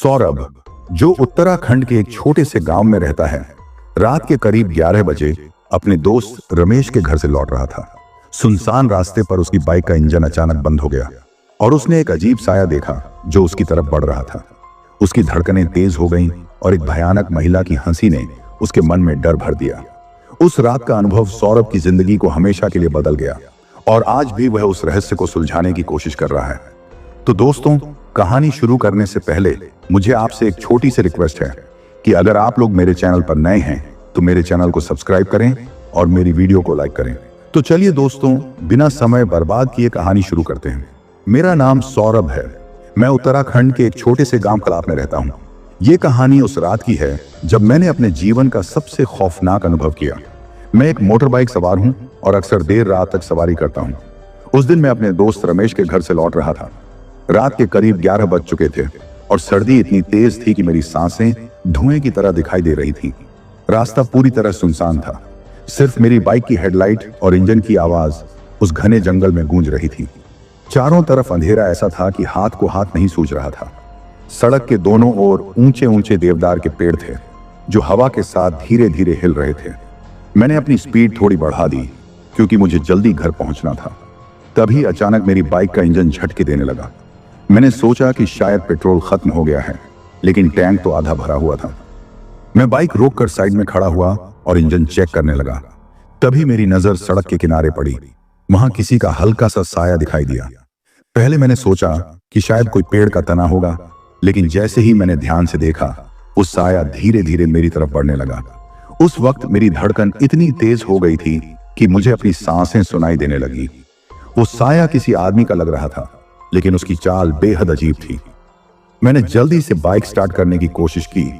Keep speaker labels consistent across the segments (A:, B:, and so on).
A: सौरभ, जो उत्तराखंड के एक छोटे से गांव में रहता है, रात के करीब 11 बजे अपने दोस्त रमेश के घर से लौट रहा था। सुनसान रास्ते पर उसकी बाइक का इंजन अचानक बंद हो गया और उसने एक अजीब साया देखा जो उसकी तरफ बढ़ रहा था। उसकी धड़कनें तेज हो गईं और एक भयानक महिला की हंसी ने उसके मन में डर भर दिया। उस रात का अनुभव सौरभ की जिंदगी को हमेशा के लिए बदल गया और आज भी वह उस रहस्य को सुलझाने की कोशिश कर रहा है। तो दोस्तों, कहानी शुरू करने से पहले मुझे आपसे एक छोटी सी रिक्वेस्ट है कि अगर आप लोग मेरे चैनल पर नए हैं तो मेरे चैनल को सब्सक्राइब करें और मेरी वीडियो को लाइक करें। तो चलिए दोस्तों, बिना समय बर्बाद किए कहानी शुरू करते हैं। मेरा नाम सौरभ है। मैं उत्तराखंड के एक छोटे से गांव कलाप में रहता हूं। ये कहानी उस रात की है जब मैंने अपने जीवन का सबसे खौफनाक अनुभव किया। मैं एक मोटर बाइक सवार हूं और अक्सर देर रात तक सवारी करता हूं। उस दिन मैं अपने दोस्त रमेश के घर से लौट रहा था। रात के करीब 11 बज चुके थे और सर्दी इतनी तेज थी कि मेरी सांसें धुएं की तरह दिखाई दे रही थी। रास्ता पूरी तरह सुनसान था। सिर्फ मेरी बाइक की हेडलाइट और इंजन की आवाज उस घने जंगल में गूंज रही थी। चारों तरफ अंधेरा ऐसा था कि हाथ को हाथ नहीं सूझ रहा था। सड़क के दोनों ओर ऊंचे ऊंचे देवदार के पेड़ थे जो हवा के साथ धीरे धीरे हिल रहे थे। मैंने अपनी स्पीड थोड़ी बढ़ा दी क्योंकि मुझे जल्दी घर पहुंचना था। तभी अचानक मेरी बाइक का इंजन झटके देने लगा। मैंने सोचा कि शायद पेट्रोल खत्म हो गया है, लेकिन टैंक तो आधा भरा हुआ था। मैं बाइक रोककर साइड में खड़ा हुआ और इंजन चेक करने लगा। तभी मेरी नजर सड़क के किनारे पड़ी। वहां किसी का हल्का सा साया दिखाई दिया। पहले मैंने सोचा कि शायद कोई पेड़ का तना होगा, लेकिन जैसे ही मैंने ध्यान से देखा, वो साया धीरे धीरे मेरी तरफ बढ़ने लगा। उस वक्त मेरी धड़कन इतनी तेज हो गई थी कि मुझे अपनी सांसें सुनाई देने लगी। वो साया किसी आदमी का लग रहा था, लेकिन उसकी चाल बेहद अजीब थी। मैंने जल्दी से बाइक स्टार्ट करने की कोशिश की,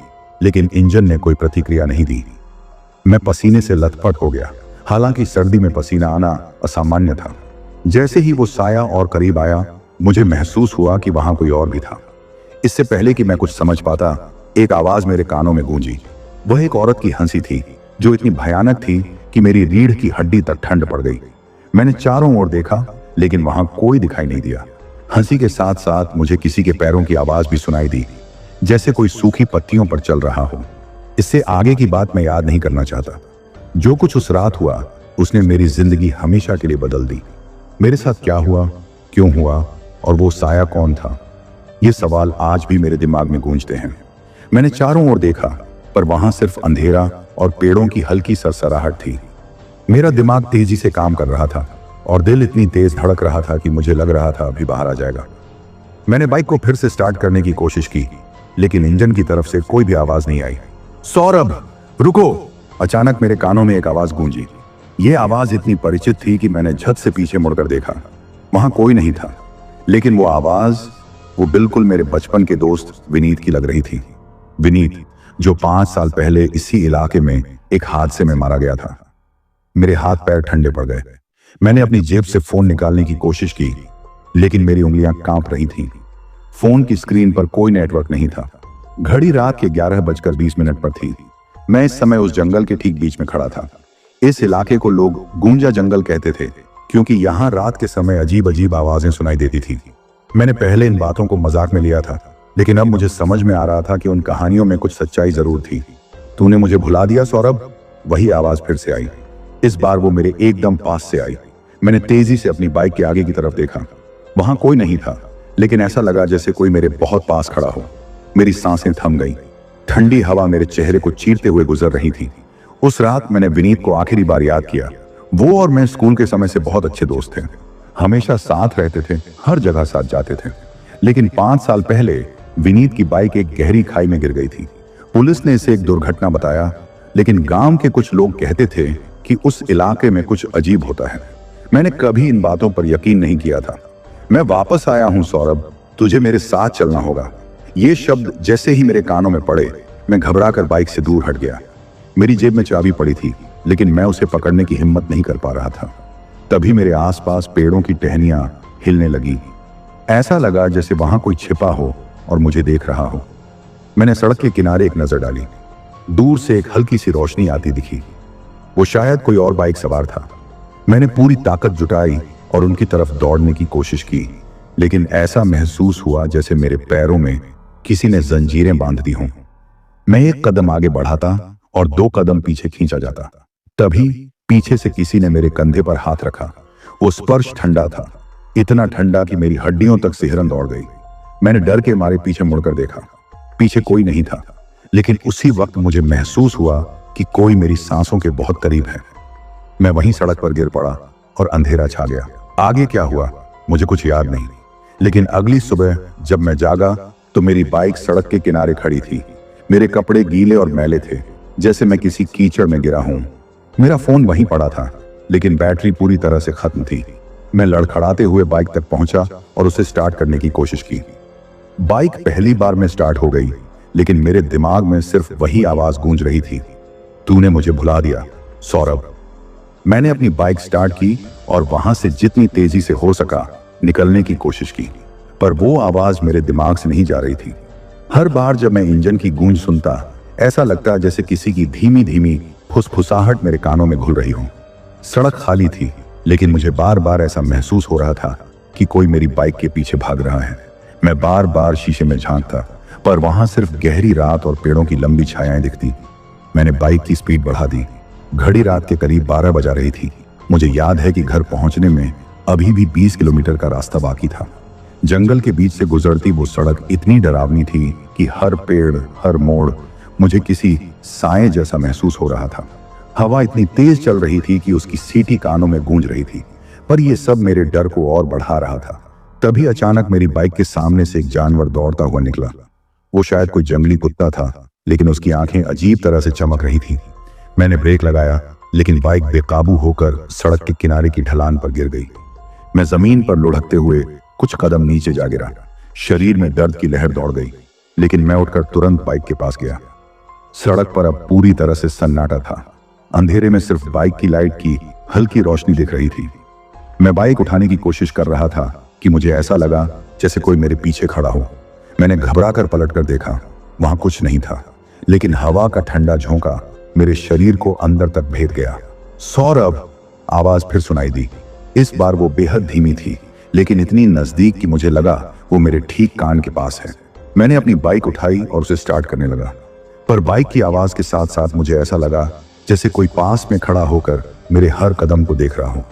A: लेकिन इंजन ने कोई प्रतिक्रिया नहीं दी। मैं पसीने से लथपथ हो गया। हालांकि सर्दी में पसीना आना असामान्य था। जैसे ही वो साया और करीब आया, मुझे महसूस हुआ कि वहां कोई और भी था। इससे पहले कि मैं कुछ समझ पाता, एक आवाज मेरे कानों में गूंजी। वह एक औरत की हंसी थी जो इतनी भयानक थी कि मेरी रीढ़ की हड्डी तक ठंड पड़ गई। मैंने चारों ओर देखा, लेकिन वहां कोई दिखाई नहीं दिया। हंसी के साथ साथ मुझे किसी के पैरों की आवाज भी सुनाई दी, जैसे कोई सूखी पत्तियों पर चल रहा हो। इससे आगे की बात मैं याद नहीं करना चाहता। जो कुछ उस रात हुआ, उसने मेरी जिंदगी हमेशा के लिए बदल दी। मेरे साथ क्या हुआ, क्यों हुआ और वो साया कौन था, ये सवाल आज भी मेरे दिमाग में गूंजते हैं। मैंने चारों ओर देखा, पर वहां सिर्फ अंधेरा और पेड़ों की हल्की सरसराहट थी। मेरा दिमाग तेजी से काम कर रहा था और दिल इतनी तेज धड़क रहा था कि मुझे लग रहा था अभी बाहर आ जाएगा। मैंने बाइक को फिर से स्टार्ट करने की कोशिश की, लेकिन इंजन की तरफ से कोई भी आवाज नहीं आई। सौरभ, रुको! अचानक मेरे कानों में एक आवाज गूंजी। यह आवाज इतनी परिचित थी कि मैंने झट से पीछे मुड़कर देखा। वहां कोई नहीं था, लेकिन वो आवाज वो बिल्कुल मेरे बचपन के दोस्त विनीत की लग रही थी। विनीत, जो 5 साल पहले इसी इलाके में एक हादसे में मारा गया था। मेरे हाथ पैर ठंडे पड़ गए। मैंने अपनी जेब से फोन निकालने की कोशिश की, लेकिन मेरी उंगलियां कांप रही थीं। फोन की स्क्रीन पर कोई नेटवर्क नहीं था। घड़ी रात के 11:20 पर थी। मैं इस समय उस जंगल के ठीक बीच में खड़ा था। इस इलाके को लोग गूंजा जंगल कहते थे क्योंकि यहाँ रात के समय अजीब अजीब आवाजें सुनाई देती थी। मैंने पहले इन बातों को मजाक में लिया था, लेकिन अब मुझे समझ में आ रहा था कि उन कहानियों में कुछ सच्चाई जरूर थी। तूने मुझे भुला दिया सौरभ? वही आवाज फिर से आई। इस बार वो मेरे एकदम पास से आई। मैंने तेजी से अपनी बाइक के आगे की तरफ देखा। वहां कोई नहीं था, लेकिन ऐसा लगा जैसे कोई मेरे बहुत पास खड़ा हो। मेरी सांसें थम गईं। ठंडी हवा मेरे चेहरे को चीरते हुए गुजर रही थी। उस रात मैंने विनीत को आखिरी बार याद किया। वो और मैं स्कूल के समय से बहुत अच्छे दोस्त थे। हमेशा साथ रहते थे, हर जगह साथ जाते थे। लेकिन 5 साल पहले विनीत की बाइक एक गहरी खाई में गिर गई थी। पुलिस ने इसे एक दुर्घटना बताया, लेकिन गांव के कुछ लोग कहते थे कि उस इलाके में कुछ अजीब होता है। मैंने कभी इन बातों पर यकीन नहीं किया था। मैं वापस आया हूं सौरभ, तुझे मेरे साथ चलना होगा। ये शब्द जैसे ही मेरे कानों में पड़े, मैं घबराकर बाइक से दूर हट गया। मेरी जेब में चाबी पड़ी थी, लेकिन मैं उसे पकड़ने की हिम्मत नहीं कर पा रहा था। तभी मेरे आसपास पेड़ों की टहनियां हिलने लगी। ऐसा लगा जैसे वहां कोई छिपा हो और मुझे देख रहा हो। मैंने सड़क के किनारे एक नजर डाली। दूर से एक हल्की सी रोशनी आती दिखी। वो शायद कोई और बाइक सवार था। मैंने पूरी ताकत जुटाई और उनकी तरफ दौड़ने की कोशिश की, लेकिन ऐसा महसूस हुआ जैसे मेरे पैरों में किसी ने जंजीरें बांध दी हों। मैं एक कदम आगे बढ़ाता और 2 कदम पीछे खींचा जाता। तभी पीछे से किसी ने मेरे कंधे पर हाथ रखा। वो स्पर्श ठंडा था, इतना ठंडा कि मेरी हड्डियों तक सिहरन दौड़ गई। मैंने डर के मारे पीछे मुड़कर देखा। पीछे कोई नहीं था, लेकिन उसी वक्त मुझे महसूस हुआ कि कोई मेरी सांसों के बहुत करीब है। मैं वहीं सड़क पर गिर पड़ा और अंधेरा छा गया। आगे क्या हुआ मुझे कुछ याद नहीं, लेकिन अगली सुबह जब मैं जागा तो मेरी बाइक सड़क के किनारे खड़ी थी। मेरे कपड़े गीले और मैले थे, जैसे मैं किसी कीचड़ में गिरा हूं। मेरा फोन वहीं पड़ा था, लेकिन बैटरी पूरी तरह से खत्म थी। मैं लड़खड़ाते हुए बाइक तक पहुंचा और उसे स्टार्ट करने की कोशिश की। बाइक पहली बार में स्टार्ट हो गई, लेकिन मेरे दिमाग में सिर्फ वही आवाज गूंज रही थी, तूने मुझे भुला दिया सौरभ। मैंने अपनी बाइक स्टार्ट की और वहां से जितनी तेजी से हो सका निकलने की कोशिश की, पर वो आवाज मेरे दिमाग से नहीं जा रही थी। हर बार जब मैं इंजन की गूंज सुनता, ऐसा लगता जैसे किसी की धीमी धीमी फुसफुसाहट मेरे कानों में घुल रही हो। सड़क खाली थी, लेकिन मुझे बार बार ऐसा महसूस हो रहा था कि कोई मेरी बाइक के पीछे भाग रहा है। मैं बार बार शीशे में झांकता, पर वहां सिर्फ गहरी रात और पेड़ों की लंबी छायाएं दिखती। मैंने बाइक की स्पीड बढ़ा दी। घड़ी रात के करीब 12 बजा रही थी। मुझे याद है कि घर पहुंचने में अभी भी 20 किलोमीटर का रास्ता बाकी था। जंगल के बीच से गुजरती वो सड़क इतनी डरावनी थी कि हर पेड़, हर मोड़ मुझे किसी साए जैसा महसूस हो रहा था। हवा इतनी तेज चल रही थी कि उसकी सीटी कानों में गूंज रही थी, पर यह सब मेरे डर को और बढ़ा रहा था। तभी अचानक मेरी बाइक के सामने से एक जानवर दौड़ता हुआ निकला। वो शायद कोई जंगली कुत्ता था, लेकिन उसकी आंखें अजीब तरह से चमक रही थी। मैंने ब्रेक लगाया, लेकिन बाइक बेकाबू होकर सड़क के किनारे की ढलान पर गिर गई। मैं जमीन पर लुढ़कते हुए कुछ कदम नीचे जा गिरा। शरीर में दर्द की लहर दौड़ गई, लेकिन मैं उठकर तुरंत बाइक के पास गया। सड़क पर अब पूरी तरह से सन्नाटा था। अंधेरे में सिर्फ बाइक की लाइट की हल्की रोशनी दिख रही थी। मैं बाइक उठाने की कोशिश कर रहा था कि मुझे ऐसा लगा जैसे कोई मेरे पीछे खड़ा हो। मैंने घबराकर पलटकर देखा, वहां कुछ नहीं था, लेकिन हवा का ठंडा झोंका मेरे शरीर को अंदर तक भेद गया। सौरभ, आवाज फिर सुनाई दी। इस बार वो बेहद धीमी थी, लेकिन इतनी नजदीक कि मुझे लगा वो मेरे ठीक कान के पास है। मैंने अपनी बाइक उठाई और उसे स्टार्ट करने लगा, पर बाइक की आवाज के साथ साथ मुझे ऐसा लगा जैसे कोई पास में खड़ा होकर मेरे हर कदम को देख रहा हो।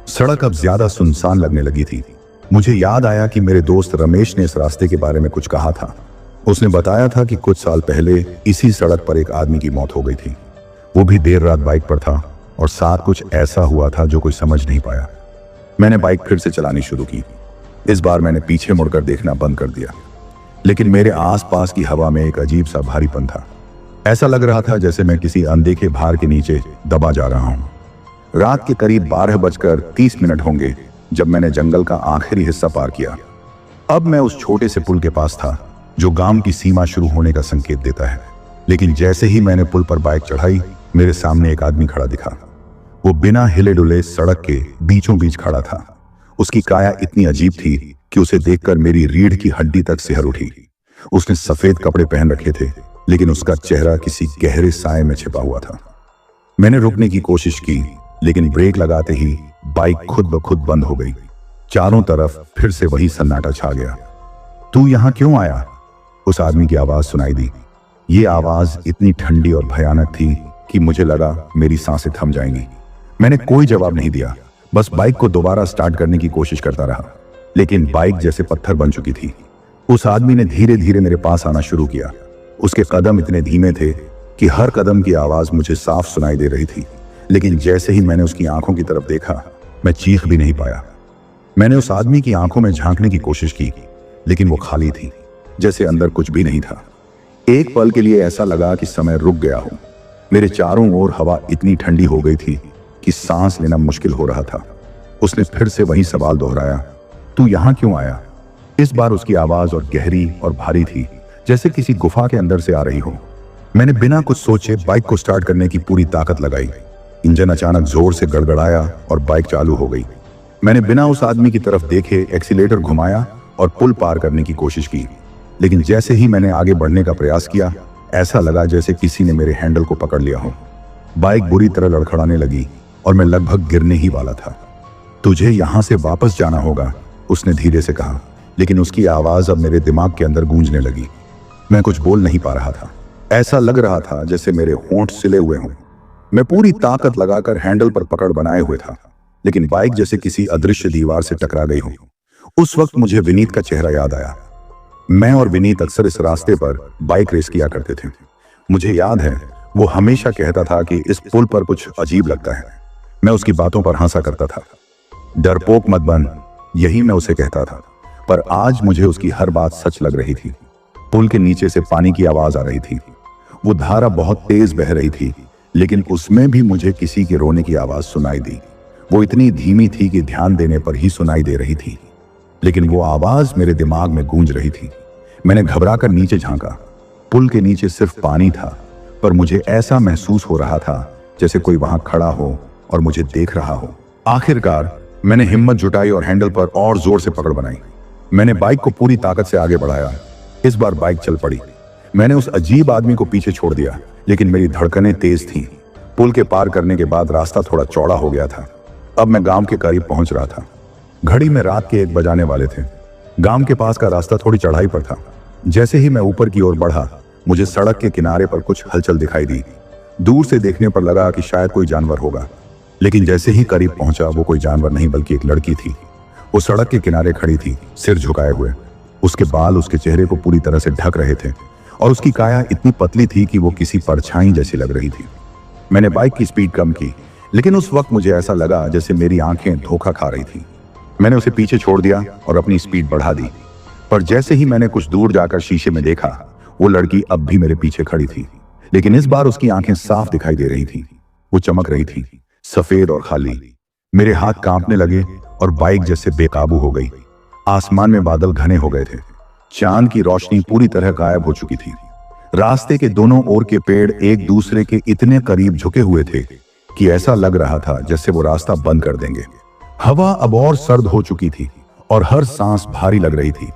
A: सड़क अब ज्यादा सुनसान लगने लगी थी। मुझे याद आया कि मेरे दोस्त रमेश ने इस रास्ते के बारे में कुछ कहा था। उसने बताया था कि कुछ साल पहले इसी सड़क पर एक आदमी की मौत हो गई थी। वो भी देर रात बाइक पर था और साथ कुछ ऐसा हुआ था जो कोई समझ नहीं पाया। मैंने बाइक फिर से चलानी शुरू की। इस बार मैंने पीछे मुड़कर देखना बंद कर दिया, लेकिन मेरे आसपास की हवा में एक अजीब सा भारीपन था। ऐसा लग रहा था जैसे मैं किसी अनदेखे भार के नीचे दबा जा रहा हूं। रात के करीब 12:30 होंगे जब मैंने जंगल का आखिरी हिस्सा पार किया। अब मैं उस छोटे से पुल के पास था जो गांव की सीमा शुरू होने का संकेत देता है। लेकिन जैसे ही मैंने पुल पर बाइक चढ़ाई, मेरे सामने एक आदमी खड़ा दिखा। वो बिना हिले डुले सड़क के बीचों बीच खड़ा था। उसकी काया इतनी अजीब थी कि उसे देखकर मेरी रीढ़ की हड्डी तक सिहर उठी। उसने सफेद कपड़े पहन रखे थे, लेकिन उसका चेहरा किसी गहरे साए में छिपा हुआ था। मैंने रुकने की कोशिश की, लेकिन ब्रेक लगाते ही बाइक खुद ब खुद बंद हो गई। चारों तरफ फिर से वही सन्नाटा छा गया। तू यहां क्यों आया? उस आदमी की आवाज सुनाई दी। ये आवाज इतनी ठंडी और भयानक थी कि मुझे लगा मेरी सांसें थम जाएंगी। मैंने कोई जवाब नहीं दिया, बस बाइक को दोबारा स्टार्ट करने की कोशिश करता रहा, लेकिन बाइक जैसे पत्थर बन चुकी थी। उस आदमी ने धीरे धीरे मेरे पास आना शुरू किया। उसके कदम इतने धीमे थे कि हर कदम की आवाज मुझे साफ सुनाई दे रही थी, लेकिन जैसे ही मैंने उसकी आंखों की तरफ देखा, मैं चीख भी नहीं पाया। मैंने उस आदमी की आंखों में झांकने की कोशिश की, लेकिन वो खाली थी, जैसे अंदर कुछ भी नहीं था। एक पल के लिए ऐसा लगा कि समय रुक गया हो। मेरे चारों ओर हवा इतनी ठंडी हो गई थी कि सांस लेना मुश्किल हो रहा था। उसने फिर से वही सवाल दोहराया, तू यहां क्यों आया? इस बार उसकी आवाज और गहरी और भारी थी, जैसे किसी गुफा के अंदर से आ रही हो। मैंने बिना कुछ सोचे बाइक को स्टार्ट करने की पूरी ताकत लगाई। इंजन अचानक जोर से गड़गड़ाया और बाइक चालू हो गई। मैंने बिना उस आदमी की तरफ देखे एक्सीलेटर घुमाया और पुल पार करने की कोशिश की, लेकिन जैसे ही मैंने आगे बढ़ने का प्रयास किया, ऐसा लगा जैसे किसी ने मेरे हैंडल को पकड़ लिया हो। बाइक बुरी तरह लड़खड़ाने लगी और मैं लगभग गिरने ही वाला था। तुझे यहां से वापस जाना होगा, उसने धीरे से कहा, लेकिन उसकी आवाज अब मेरे दिमाग के अंदर गूंजने लगी। मैं कुछ बोल नहीं पा रहा था। ऐसा लग रहा था जैसे मेरे होंठ सिले हुए हों। मैं पूरी ताकत लगाकर हैंडल पर पकड़ बनाए हुए था, लेकिन बाइक जैसे किसी अदृश्य दीवार से टकरा गई हो। उस वक्त मुझे विनीत का चेहरा याद आया। मैं और विनीत अक्सर इस रास्ते पर बाइक रेस किया करते थे। मुझे याद है वो हमेशा कहता था कि इस पुल पर कुछ अजीब लगता है। मैं उसकी बातों पर हंसा करता था। डरपोक मत बन, यही मैं उसे कहता था। पर आज मुझे उसकी हर बात सच लग रही थी। पुल के नीचे से पानी की आवाज आ रही थी। वो धारा बहुत तेज बह रही थी, लेकिन उसमें भी मुझे किसी के रोने की आवाज सुनाई दी। वो इतनी धीमी थी कि ध्यान देने पर ही सुनाई दे रही थी, लेकिन वो आवाज मेरे दिमाग में गूंज रही थी। मैंने घबराकर नीचे झांका। पुल के नीचे सिर्फ पानी था, पर मुझे ऐसा महसूस हो रहा था जैसे कोई वहां खड़ा हो और मुझे देख रहा हो। आखिरकार मैंने हिम्मत जुटाई और हैंडल पर और जोर से पकड़ बनाई। मैंने बाइक को पूरी ताकत से आगे बढ़ाया। इस बार बाइक चल पड़ी। मैंने उस अजीब आदमी को पीछे छोड़ दिया, लेकिन मेरी धड़कनें तेज थीं। पुल के पार करने के बाद रास्ता थोड़ा चौड़ा हो गया था। अब मैं गांव के करीब पहुंच रहा था। घड़ी में रात के 1 बजाने वाले थे। गांव के पास का रास्ता थोड़ी चढ़ाई पर था। जैसे ही मैं ऊपर की ओर बढ़ा, मुझे सड़क के किनारे पर कुछ हलचल दिखाई दी। दूर से देखने पर लगा कि शायद कोई जानवर होगा, लेकिन जैसे ही करीब पहुंचा, वो कोई जानवर नहीं बल्कि एक लड़की थी। वो सड़क के किनारे खड़ी थी, सिर झुकाए हुए। उसके बाल उसके चेहरे को पूरी तरह से ढक रहे थे और उसकी काया इतनी पतली थी कि वो किसी परछाई जैसी लग रही थी। मैंने बाइक की स्पीड कम की, लेकिन उस वक्त मुझे ऐसा लगा जैसे मेरी आंखें धोखा खा रही थी। मैंने उसे पीछे छोड़ दिया और अपनी स्पीड बढ़ा दी। पर जैसे ही मैंने कुछ दूर जाकर शीशे में देखा, वो लड़की अब भी मेरे पीछे खड़ी थी, लेकिन इस बार उसकी आंखें साफ दिखाई दे रही थी। वो चमक रही थी, सफेद और खाली। मेरे हाथ कांपने लगे और बाइक जैसे बेकाबू हो गई। आसमान में बादल घने हो गए थे। चांद की रोशनी पूरी तरह गायब हो चुकी थी। रास्ते के दोनों ओर के पेड़ एक दूसरे के इतने करीब झुके हुए थे कि ऐसा लग रहा था जैसे वो रास्ता बंद कर देंगे। हवा अब और सर्द हो चुकी थी और हर सांस भारी लग रही थी।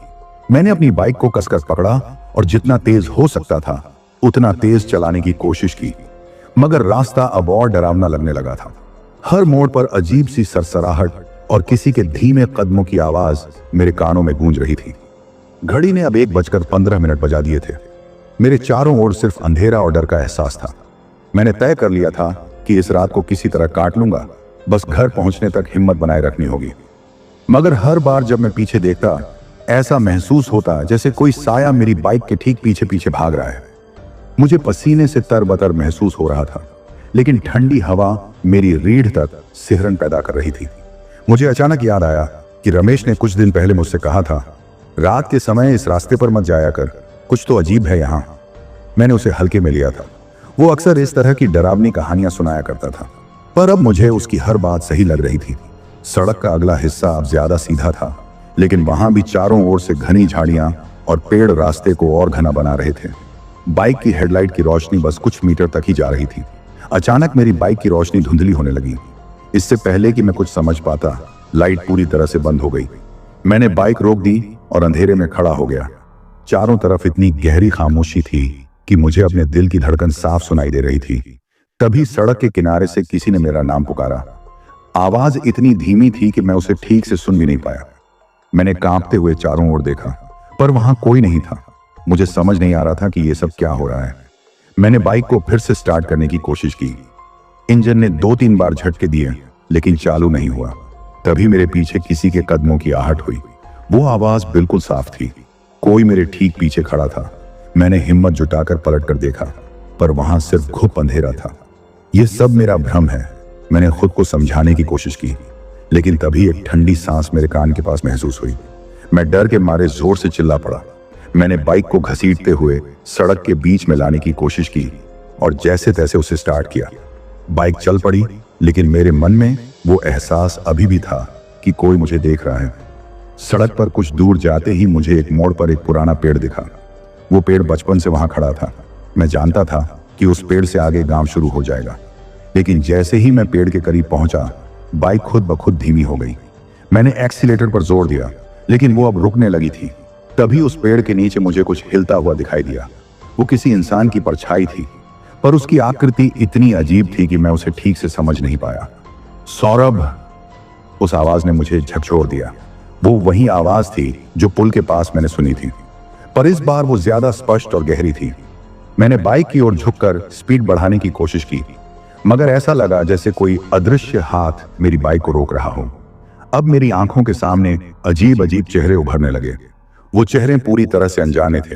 A: मैंने अपनी बाइक को कसकर पकड़ा और जितना तेज हो सकता था उतना तेज चलाने की कोशिश की, मगर रास्ता अब और डरावना लगने लगा था। हर मोड़ पर अजीब सी सरसराहट और किसी के धीमे कदमों की आवाज मेरे कानों में गूंज रही थी। घड़ी ने अब 1:15 बजा दिए थे। मेरे चारों ओर सिर्फ अंधेरा और डर का एहसास था। मैंने तय कर लिया था कि इस रात को किसी तरह काट लूंगा, बस घर पहुंचने तक हिम्मत बनाए रखनी होगी। मगर हर बार जब मैं पीछे देखता, ऐसा महसूस होता जैसे कोई साया मेरी बाइक के ठीक पीछे पीछे भाग रहा है। मुझे पसीने से तरबतर महसूस हो रहा था, लेकिन ठंडी हवा मेरी रीढ़ तक सिहरन पैदा कर रही थी। मुझे अचानक याद आया कि रमेश ने कुछ दिन पहले मुझसे कहा था, रात के समय इस रास्ते पर मत जाया कर, कुछ तो अजीब है यहाँ। मैंने उसे हल्के में लिया था। वो अक्सर इस तरह की डरावनी कहानियां सुनाया करता था, पर अब मुझे उसकी हर बात सही लग रही थी। सड़क का अगला हिस्सा अब ज्यादा सीधा था, लेकिन वहां भी चारों ओर से घनी झाड़ियां और पेड़ रास्ते को और घना बना रहे थे। बाइक की हेडलाइट की रोशनी बस कुछ मीटर तक ही जा रही थी। अचानक मेरी बाइक की रोशनी धुंधली होने लगी। इससे पहले कि मैं कुछ समझ पाता, लाइट पूरी तरह से बंद हो गई। मैंने बाइक रोक दी और अंधेरे में खड़ा हो गया। चारों तरफ इतनी गहरी खामोशी थी कि मुझे अपने दिल की धड़कन साफ सुनाई दे रही थी। तभी सड़क के किनारे से किसी ने मेरा नाम पुकारा। आवाज इतनी धीमी थी कि मैं उसे ठीक से सुन भी नहीं पाया। मैंने कांपते हुए चारों ओर देखा, पर वहां कोई नहीं था। मुझे समझ नहीं आ रहा था कि ये सब क्या हो रहा है। मैंने बाइक को फिर से स्टार्ट करने की कोशिश की। इंजन ने 2-3 बार झटके दिए, लेकिन चालू नहीं हुआ। तभी मेरे पीछे किसी के कदमों की आहट हुई। वो आवाज बिल्कुल साफ थी। कोई मेरे ठीक पीछे खड़ा था। मैंने हिम्मत जुटाकर पलट कर देखा, पर वहां सिर्फ घुप अंधेरा था। यह सब मेरा भ्रम है, मैंने खुद को समझाने की कोशिश की, लेकिन तभी एक ठंडी सांस मेरे कान के पास महसूस हुई। मैं डर के मारे जोर से चिल्ला पड़ा। मैंने बाइक को घसीटते हुए सड़क के बीच में लाने की कोशिश की और जैसे तैसे उसे स्टार्ट किया। बाइक चल पड़ी, लेकिन मेरे मन में वो एहसास अभी भी था कि कोई मुझे देख रहा है। सड़क पर कुछ दूर जाते ही मुझे एक मोड़ पर एक पुराना पेड़ दिखा। वो पेड़ बचपन से वहां खड़ा था। मैं जानता था कि उस पेड़ से आगे गांव शुरू हो जाएगा, लेकिन जैसे ही मैं पेड़ के करीब पहुंचा, बाइक खुद ब खुद धीमी हो गई। मैंने एक्सीलेटर पर जोर दिया, लेकिन वो अब रुकने लगी थी। तभी उस पेड़ के नीचे मुझे कुछ हिलता हुआ दिखाई दिया। वो किसी इंसान की परछाई थी, पर उसकी आकृति इतनी अजीब थी कि मैं उसे ठीक से समझ नहीं पाया। सौरभ, उस आवाज ने मुझे झकझोर दिया। वो वही आवाज थी जो पुल के पास मैंने सुनी थी। पर इस बार वो ज्यादा स्पष्ट और गहरी थी। मैंने बाइक की ओर झुककर स्पीड बढ़ाने की कोशिश की, मगर ऐसा लगा जैसे कोई अदृश्य हाथ मेरी बाइक को रोक रहा हो। अब मेरी आंखों के सामने अजीब अजीब चेहरे उभरने लगे। वो चेहरे पूरी तरह से अनजाने थे,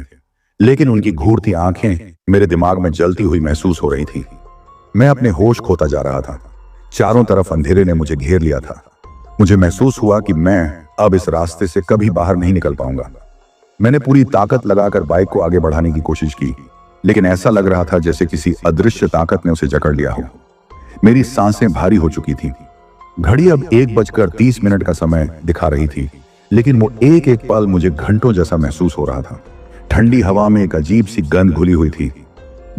A: लेकिन उनकी घूरती आंखें मेरे दिमाग में जलती हुई महसूस हो रही थी। मैं अपने होश खोता जा रहा था। चारों तरफ अंधेरे ने मुझे घेर लिया था। मुझे महसूस हुआ कि मैं अब इस रास्ते से कभी बाहर नहीं निकल पाऊंगा। मैंने पूरी ताकत लगाकर बाइक को आगे बढ़ाने की कोशिश की, लेकिन ऐसा लग रहा था जैसे किसी अदृश्य ताकत ने उसे जकड़ लिया हो। मेरी सांसें भारी हो चुकी थी। घड़ी अब 1:30 का समय दिखा रही थी, लेकिन वो एक एक पल मुझे घंटों जैसा महसूस हो रहा था। ठंडी हवा में एक अजीब सी गंध घुली हुई थी,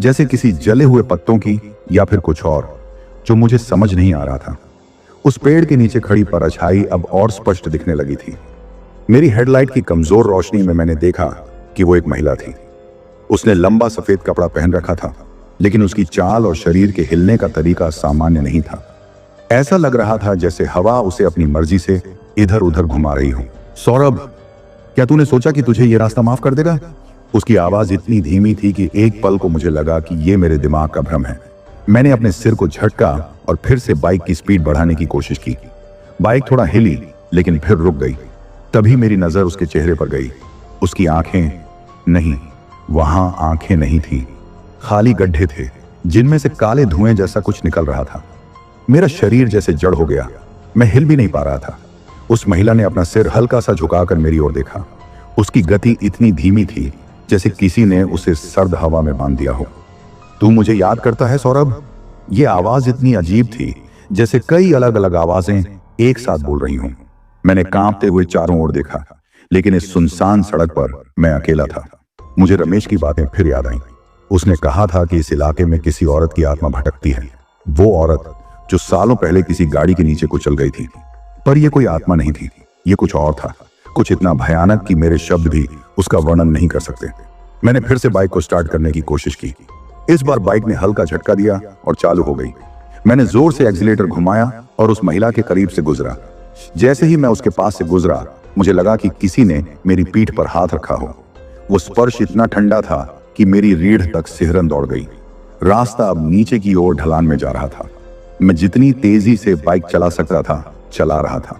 A: जैसे किसी जले हुए पत्तों की या फिर कुछ और, जो मुझे समझ नहीं आ रहा था। उस पेड़ के नीचे खड़ी परछाई अब और स्पष्ट दिखने लगी थी। मेरी हेडलाइट की कमजोर रोशनी में मैंने देखा कि वो एक महिला थी। उसने लंबा सफेद कपड़ा पहन रखा था, लेकिन उसकी चाल और शरीर के हिलने का तरीका सामान्य नहीं था। ऐसा लग रहा था जैसे हवा उसे अपनी मर्जी से इधर उधर घुमा रही हो। सौरभ, क्या तूने सोचा कि तुझे ये रास्ता माफ कर देगा? उसकी आवाज इतनी धीमी थी कि एक पल को मुझे लगा कि ये मेरे दिमाग का भ्रम है। मैंने अपने सिर को झटका और फिर से बाइक की स्पीड बढ़ाने की कोशिश की। बाइक थोड़ा हिली, लेकिन फिर रुक गई। तभी मेरी नजर उसके चेहरे पर गई। उसकी आंखें नहीं, वहां आंखें नहीं थी, खाली गड्ढे थे जिनमें से काले धुएं जैसा कुछ निकल रहा था। मेरा शरीर जैसे जड़ हो गया। मैं हिल भी नहीं पा रहा था। उस महिला ने अपना सिर हल्का सा झुकाकर मेरी ओर देखा। उसकी गति इतनी धीमी थी जैसे किसी ने उसे सर्द हवा में बांध दिया हो। तू मुझे याद करता है सौरभ? ये आवाज इतनी अजीब थी जैसे कई अलग अलग आवाजें एक साथ बोल रही हूं। मैंने कांपते हुए चारों ओर देखा, लेकिन इस सुनसान सड़क पर मैं अकेला था। मुझे रमेश की बातें फिर याद आईं। उसने कहा था कि इस इलाके में किसी औरत की आत्मा भटकती है। वो औरत जो सालों पहले किसी गाड़ी के नीचे कुचल गई थी। पर यह कोई आत्मा नहीं थी, ये कुछ और था, कुछ इतना भयानक कि मेरे शब्द भी उसका वर्णन नहीं कर सकते। मैंने फिर से बाइक को स्टार्ट करने की कोशिश की। इस बार बाइक ने हल्का झटका दिया और चालू हो गई। मैंने जोर से एक्सीलेटर घुमाया और उस महिला के करीब से गुजरा। जैसे ही मैं उसके पास से गुजरा, मुझे लगा कि किसी ने मेरी पीठ पर हाथ रखा हो। वो स्पर्श इतना ठंडा था कि मेरी रीढ़ तक सिहरन दौड़ गई। रास्ता अब नीचे की ओर ढलान में जा रहा था। मैं जितनी तेजी से बाइक चला सकता था चला रहा था।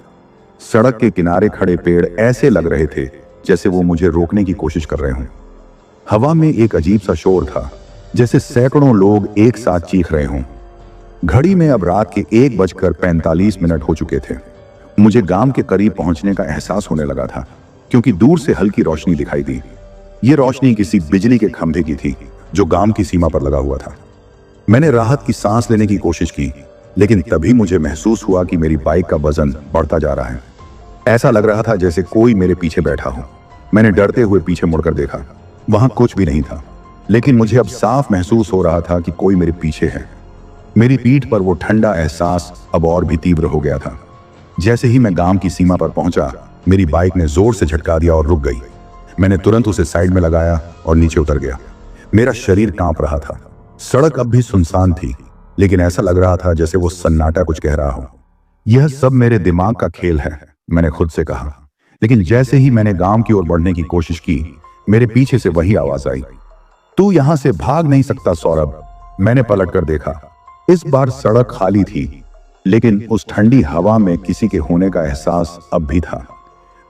A: सड़क के किनारे खड़े पेड़ ऐसे लग रहे थे जैसे वो मुझे रोकने की कोशिश कर रहे हों। हवा में एक अजीब सा शोर था, जैसे सैकड़ों लोग एक साथ चीख रहे हों। घड़ी में अब रात के 1:45 हो चुके थे। मुझे गांव के करीब पहुंचने का एहसास होने लगा था, क्योंकि दूर से हल्की रोशनी दिखाई दी। ये रोशनी किसी बिजली के खंभे की थी जो गांव की सीमा पर लगा हुआ था। मैंने राहत की सांस लेने की कोशिश की, लेकिन तभी मुझे महसूस हुआ कि मेरी बाइक का वजन बढ़ता जा रहा है। ऐसा लग रहा था जैसे कोई मेरे पीछे बैठा हो। मैंने डरते हुए पीछे मुड़कर देखा। वहां कुछ भी नहीं था, लेकिन मुझे अब साफ महसूस हो रहा था कि कोई मेरे पीछे है। मेरी पीठ पर वो ठंडा एहसास अब और भी तीव्र हो गया था। जैसे ही मैं गांव की सीमा पर पहुंचा, मेरी बाइक ने जोर से झटका दिया और रुक गई। मैंने तुरंत उसे साइड में लगाया और नीचे उतर गया। मेरा शरीर कांप रहा था। सड़क अब भी सुनसान थी, लेकिन ऐसा लग रहा था जैसे वो सन्नाटा कुछ कह रहा हो। यह सब मेरे दिमाग का खेल है, मैंने खुद से कहा। लेकिन जैसे ही मैंने गांव की ओर बढ़ने की कोशिश की, मेरे पीछे से वही आवाज आई, तू यहां से भाग नहीं सकता सौरभ। मैंने पलट कर देखा। इस बार सड़क खाली थी, लेकिन उस ठंडी हवा में किसी के होने का एहसास अब भी था।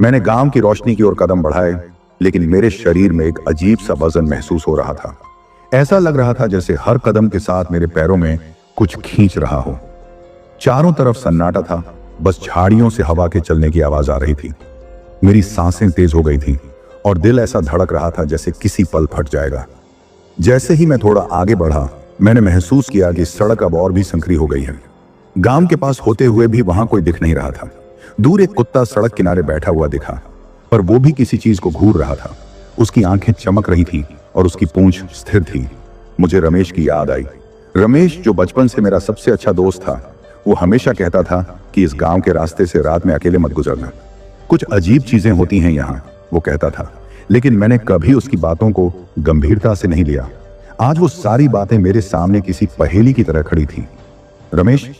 A: मैंने गांव की रोशनी की ओर कदम बढ़ाए, लेकिन मेरे शरीर में एक अजीब सा वजन महसूस हो रहा था। ऐसा लग रहा था जैसे हर कदम के साथ मेरे पैरों में कुछ खींच रहा हो। चारों तरफ सन्नाटा था, बस झाड़ियों से हवा के चलने की आवाज आ रही थी। मेरी सांसें तेज हो गई थी और दिल ऐसा धड़क रहा था जैसे किसी पल फट जाएगा। जैसे ही मैं थोड़ा आगे बढ़ा, मैंने महसूस किया कि सड़क अब और भी संकरी हो गई है। गांव के पास होते हुए भी वहां कोई दिख नहीं रहा था। दूर एक कुत्ता सड़क किनारे बैठा हुआ दिखा, पर वो भी किसी चीज को घूर रहा था। उसकी आंखें चमक रही थी और उसकी पूंछ स्थिर थी। मुझे रमेश की याद आई। रमेश, जो बचपन से मेरा सबसे अच्छा दोस्त था, वो हमेशा कहता था कि इस गांव के रास्ते से रात में अकेले मत गुजरना, कुछ अजीब चीजें होती हैं यहाँ, वो कहता था। लेकिन मैंने कभी उसकी बातों को गंभीरता से नहीं लिया। आज वो सारी बातें मेरे सामने किसी पहेली की तरह खड़ी थी। रमेश,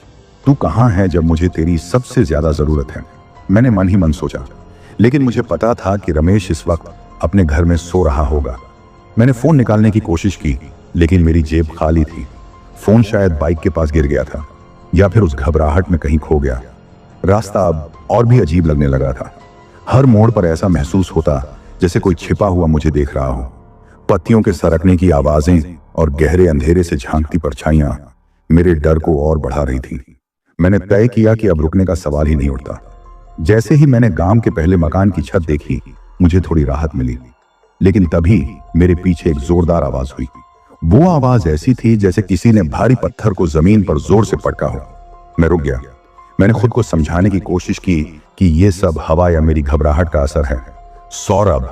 A: तू कहाँ है जब मुझे तेरी सबसे ज्यादा जरूरत है? मैंने मन ही मन सोचा, लेकिन मुझे पता था कि रमेश इस वक्त अपने घर में सो रहा होगा। मैंने फोन निकालने की कोशिश की, लेकिन मेरी जेब खाली थी। फोन शायद बाइक के पास गिर गया था या फिर उस घबराहट में कहीं खो गया। रास्ता अब और भी अजीब लगने लगा था। हर मोड़ पर ऐसा महसूस होता जैसे कोई छिपा हुआ मुझे देख रहा हो। पत्तियों के सरकने की आवाजें और गहरे अंधेरे से झांकती परछाइयां मेरे डर को और बढ़ा रही थी। मैंने तय किया कि अब रुकने का सवाल ही नहीं उठता। जैसे ही मैंने गांव के पहले मकान की छत देखी, मुझे थोड़ी राहत मिली। लेकिन तभी मेरे पीछे एक जोरदार आवाज हुई। वो आवाज ऐसी थी जैसे किसी ने भारी पत्थर को जमीन पर जोर से पटका हो। मैं रुक गया। मैंने खुद को समझाने की कोशिश की कि यह सब हवा या मेरी घबराहट का असर है। सौरभ।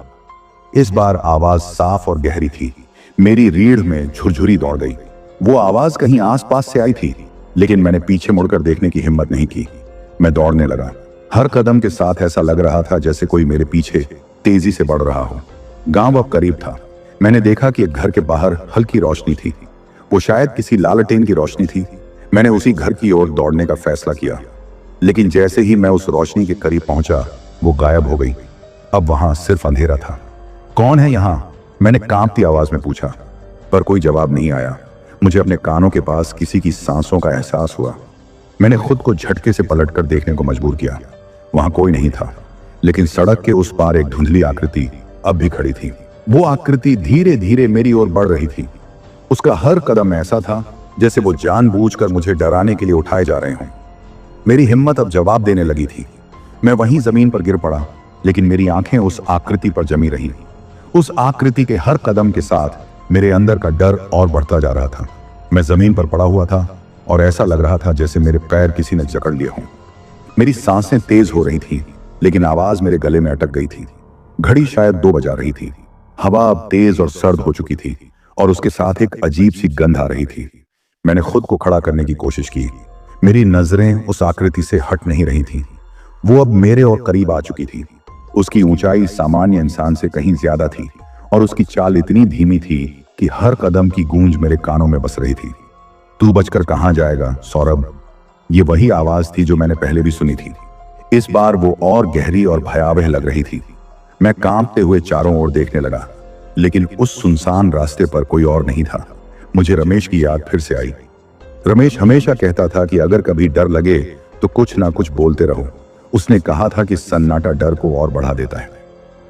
A: इस बार आवाज साफ और गहरी थी। मेरी रीढ़ में झुरझुरी दौड़ गई। वो आवाज कहीं आसपास से आई थी, लेकिन मैंने पीछे मुड़कर देखने की हिम्मत नहीं की। मैं दौड़ने लगा। हर कदम के साथ ऐसा लग रहा था जैसे कोई मेरे पीछे तेजी से बढ़ रहा हो। गांव अब करीब था। मैंने देखा कि एक घर के बाहर हल्की रोशनी थी। वो शायद किसी लालटेन की रोशनी थी। मैंने उसी घर की ओर दौड़ने का फैसला किया, लेकिन जैसे ही मैं उस रोशनी के करीब पहुंचा, वो गायब हो गई। अब वहां सिर्फ अंधेरा था। कौन है यहां? मैंने कांपती आवाज में पूछा, पर कोई जवाब नहीं आया। मुझे अपने कानों के पास किसी की सांसों का एहसास हुआ। मैंने खुद को झटके से पलटकर देखने को मजबूर किया। वहां कोई नहीं था, लेकिन सड़क के उस पार एक धुंधली आकृति अब भी खड़ी थी। वो आकृति धीरे धीरे मेरी ओर बढ़ रही थी। उसका हर कदम ऐसा था जैसे वो जानबूझकर मुझे डराने के लिए उठाए जा रहे हों। मेरी हिम्मत अब जवाब देने लगी थी। मैं वहीं जमीन पर गिर पड़ा, लेकिन मेरी आंखें उस आकृति पर जमी रहीं। उस आकृति के हर कदम के साथ मेरे अंदर का डर और बढ़ता जा रहा था। मैं जमीन पर पड़ा हुआ था और ऐसा लग रहा था जैसे मेरे पैर किसी ने जकड़ लिए हों। मेरी सांसें तेज हो रही थी, लेकिन आवाज मेरे गले में अटक गई थी। घड़ी शायद 2 बजा रही थी। हवा अब तेज और सर्द हो चुकी थी और उसके साथ एक अजीब सी गंध आ रही थी। मैंने खुद को खड़ा करने की कोशिश की। मेरी नजरें उस आकृति से हट नहीं रही थीं। वो अब मेरे और करीब आ चुकी थी। उसकी ऊंचाई सामान्य इंसान से कहीं ज्यादा थी और उसकी चाल इतनी धीमी थी कि हर कदम की गूंज मेरे कानों में बस रही थी। तू बचकर कहां जाएगा सौरभ? ये वही आवाज थी जो मैंने पहले भी सुनी थी। इस बार वो और गहरी और भयावह लग रही थी। मैं कांपते हुए चारों ओर देखने लगा, लेकिन उस सुनसान रास्ते पर कोई और नहीं था। मुझे रमेश की याद फिर से आई। रमेश हमेशा कहता था कि अगर कभी डर लगे तो कुछ ना कुछ बोलते रहो। उसने कहा था कि सन्नाटा डर को और बढ़ा देता है।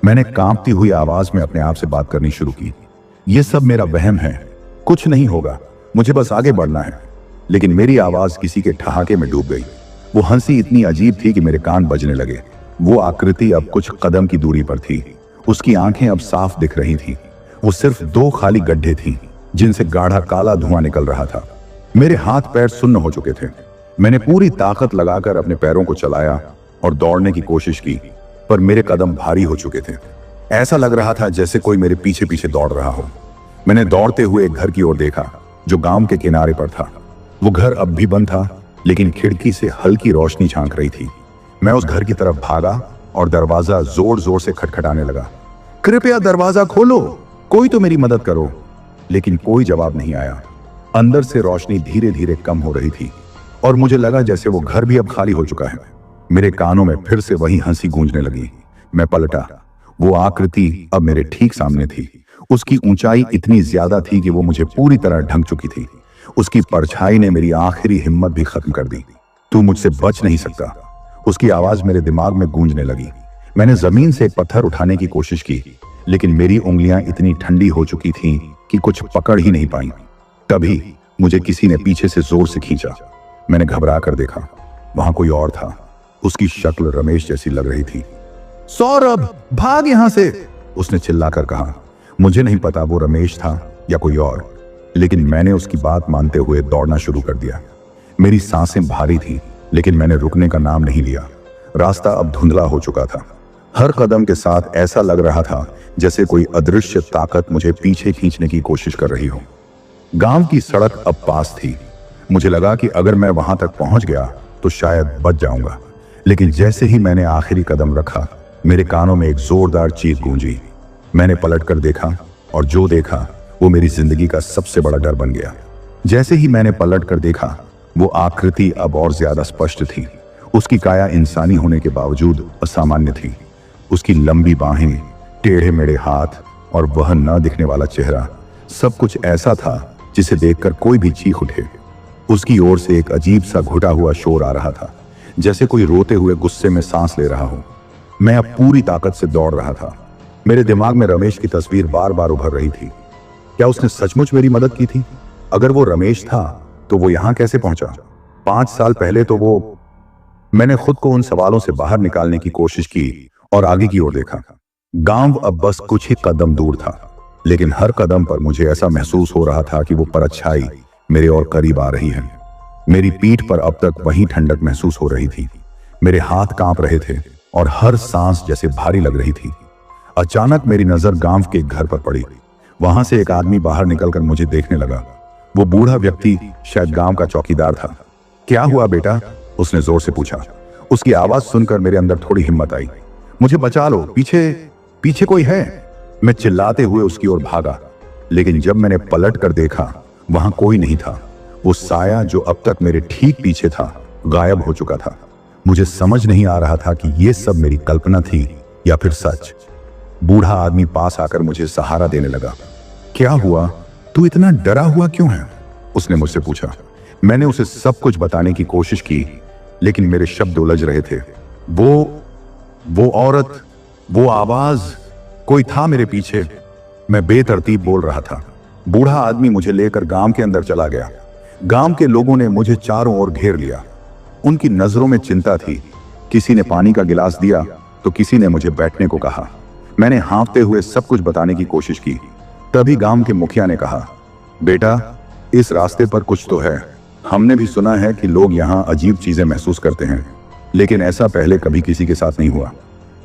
A: मैंने कांपती हुई आवाज में अपने आप से बात करनी शुरू की। यह सब मेरा वहम है, कुछ नहीं होगा, मुझे बस आगे बढ़ना है। लेकिन मेरी आवाज किसी के ठहाके में डूब गई। वो हंसी इतनी अजीब थी कि मेरे कान बजने लगे। वो आकृति अब कुछ कदम की दूरी पर थी। उसकी आंखें अब साफ दिख रही थी। वो सिर्फ 2 खाली गड्ढे थीं, जिनसे गाढ़ा काला धुआं निकल रहा था। मेरे हाथ पैर सुन्न हो चुके थे। मैंने पूरी ताकत लगाकर अपने पैरों को चलाया और दौड़ने की कोशिश की, पर मेरे कदम भारी हो चुके थे। ऐसा लग रहा था जैसे कोई मेरे पीछे पीछे दौड़ रहा हो। मैंने दौड़ते हुए एक घर की ओर देखा जो गांव के किनारे पर था। वो घर अब भी बंद था, लेकिन खिड़की से हल्की रोशनी झांक रही थी। मैं उस घर की तरफ भागा और दरवाजा जोर जोर से खटखटाने लगा। कृपया दरवाजा खोलो, कोई तो मेरी मदद करो। लेकिन कोई जवाब नहीं आया। अंदर से रोशनी धीरे धीरे कम हो रही थी और मुझे लगा जैसे वो घर भी अब खाली हो चुका है। मेरे कानों में फिर से वही हंसी गूंजने लगी। मैं पलटा। वो आकृति अब मेरे ठीक सामने थी। उसकी ऊंचाई इतनी ज्यादा थी कि वो मुझे पूरी तरह ढक चुकी थी। उसकी परछाई ने मेरी आखिरी हिम्मत भी खत्म कर दी। तू मुझसे बच नहीं सकता, उसकी आवाज मेरे दिमाग में गूंजने लगी। मैंने जमीन से एक पत्थर उठाने की कोशिश की, लेकिन मेरी उंगलियां इतनी ठंडी हो चुकी थीं कि कुछ पकड़ ही नहीं पाई। तभी मुझे किसी ने पीछे से जोर से खींचा। मैंने घबरा कर देखा। वहां कोई और था। उसकी शक्ल रमेश जैसी लग रही थी। सौरभ, भाग यहां से, उसने चिल्लाकर कहा। मुझे नहीं पता वो रमेश था या कोई और, लेकिन मैंने उसकी बात मानते हुए दौड़ना शुरू कर दिया। मेरी सांसें भारी थी, लेकिन मैंने रुकने का नाम नहीं लिया। रास्ता अब धुंधला हो चुका था। हर कदम के साथ ऐसा लग रहा था जैसे कोई अदृश्य ताकत मुझे पीछे खींचने की कोशिश कर रही हो। गांव की सड़क अब पास थी। मुझे लगा कि अगर मैं वहां तक पहुंच गया तो शायद बच जाऊंगा, लेकिन जैसे ही मैंने आखिरी कदम रखा, मेरे कानों में एक जोरदार चीख गूंजी। मैंने पलटकर देखा और जो देखा वो मेरी जिंदगी का सबसे बड़ा डर बन गया। जैसे ही मैंने पलटकर देखा, वो आकृति अब और ज्यादा स्पष्ट थी। उसकी काया इंसानी होने के बावजूद असामान्य थी। उसकी लंबी बाहें, टेढ़े मेढ़े हाथ और वह न दिखने वाला चेहरा, सब कुछ ऐसा था जिसे देखकर कोई भी चीख उठे। उसकी ओर से एक अजीब सा घुटा हुआ शोर आ रहा था, जैसे कोई रोते हुए गुस्से में सांस ले रहा हो। मैं अब पूरी ताकत से दौड़ रहा था। मेरे दिमाग में रमेश की तस्वीर बार बार उभर रही थी। क्या उसने सचमुच मेरी मदद की थी? अगर वो रमेश था तो वो यहां कैसे पहुंचा? 5 साल पहले तो वो... मैंने खुद को उन सवालों से बाहर निकालने की कोशिश की और आगे की ओर देखा। गांव अब बस कुछ ही कदम दूर था, लेकिन हर कदम पर मुझे ऐसा महसूस हो रहा था कि वो परछाई मेरे और करीब आ रही है। मेरी पीठ पर अब तक वही ठंडक महसूस हो रही थी। मेरे हाथ कांप रहे थे और हर सांस जैसे भारी लग रही थी। अचानक मेरी नजर गांव के एक घर पर पड़ी। वहां से एक आदमी बाहर निकलकर मुझे देखने लगा। वो बूढ़ा व्यक्ति शायद गांव का चौकीदार था। क्या हुआ बेटा? उसने जोर से पूछा। उसकी आवाज सुनकर मेरे अंदर थोड़ी हिम्मत आई। मुझे बचा लो, पीछे कोई है। मैं चिल्लाते हुए उसकी ओर भागा, लेकिन जब मैंने पलट कर देखा वहां कोई नहीं था। वो साया जो अब तक मेरे ठीक पीछे था गायब हो चुका था। मुझे समझ नहीं आ रहा था कि ये सब मेरी कल्पना थी या फिर सच। बूढ़ा आदमी पास आकर मुझे सहारा देने लगा। क्या हुआ? तू इतना डरा हुआ क्यों है? उसने मुझसे पूछा। मैंने उसे सब कुछ बताने की कोशिश की, लेकिन मेरे शब्द उलझ रहे थे। वो औरत, वो आवाज, कोई था मेरे पीछे। मैं बेतरतीब बोल रहा था। बूढ़ा आदमी मुझे लेकर गांव के अंदर चला गया। गांव के लोगों ने मुझे चारों ओर घेर लिया। उनकी नजरों में चिंता थी। किसी ने पानी का गिलास दिया तो किसी ने मुझे बैठने को कहा। मैंने हाँफते हुए सब कुछ बताने की कोशिश की। तभी गांव के मुखिया ने कहा, बेटा, इस रास्ते पर कुछ तो है। हमने भी सुना है कि लोग यहाँ अजीब चीजें महसूस करते हैं, लेकिन ऐसा पहले कभी किसी के साथ नहीं हुआ।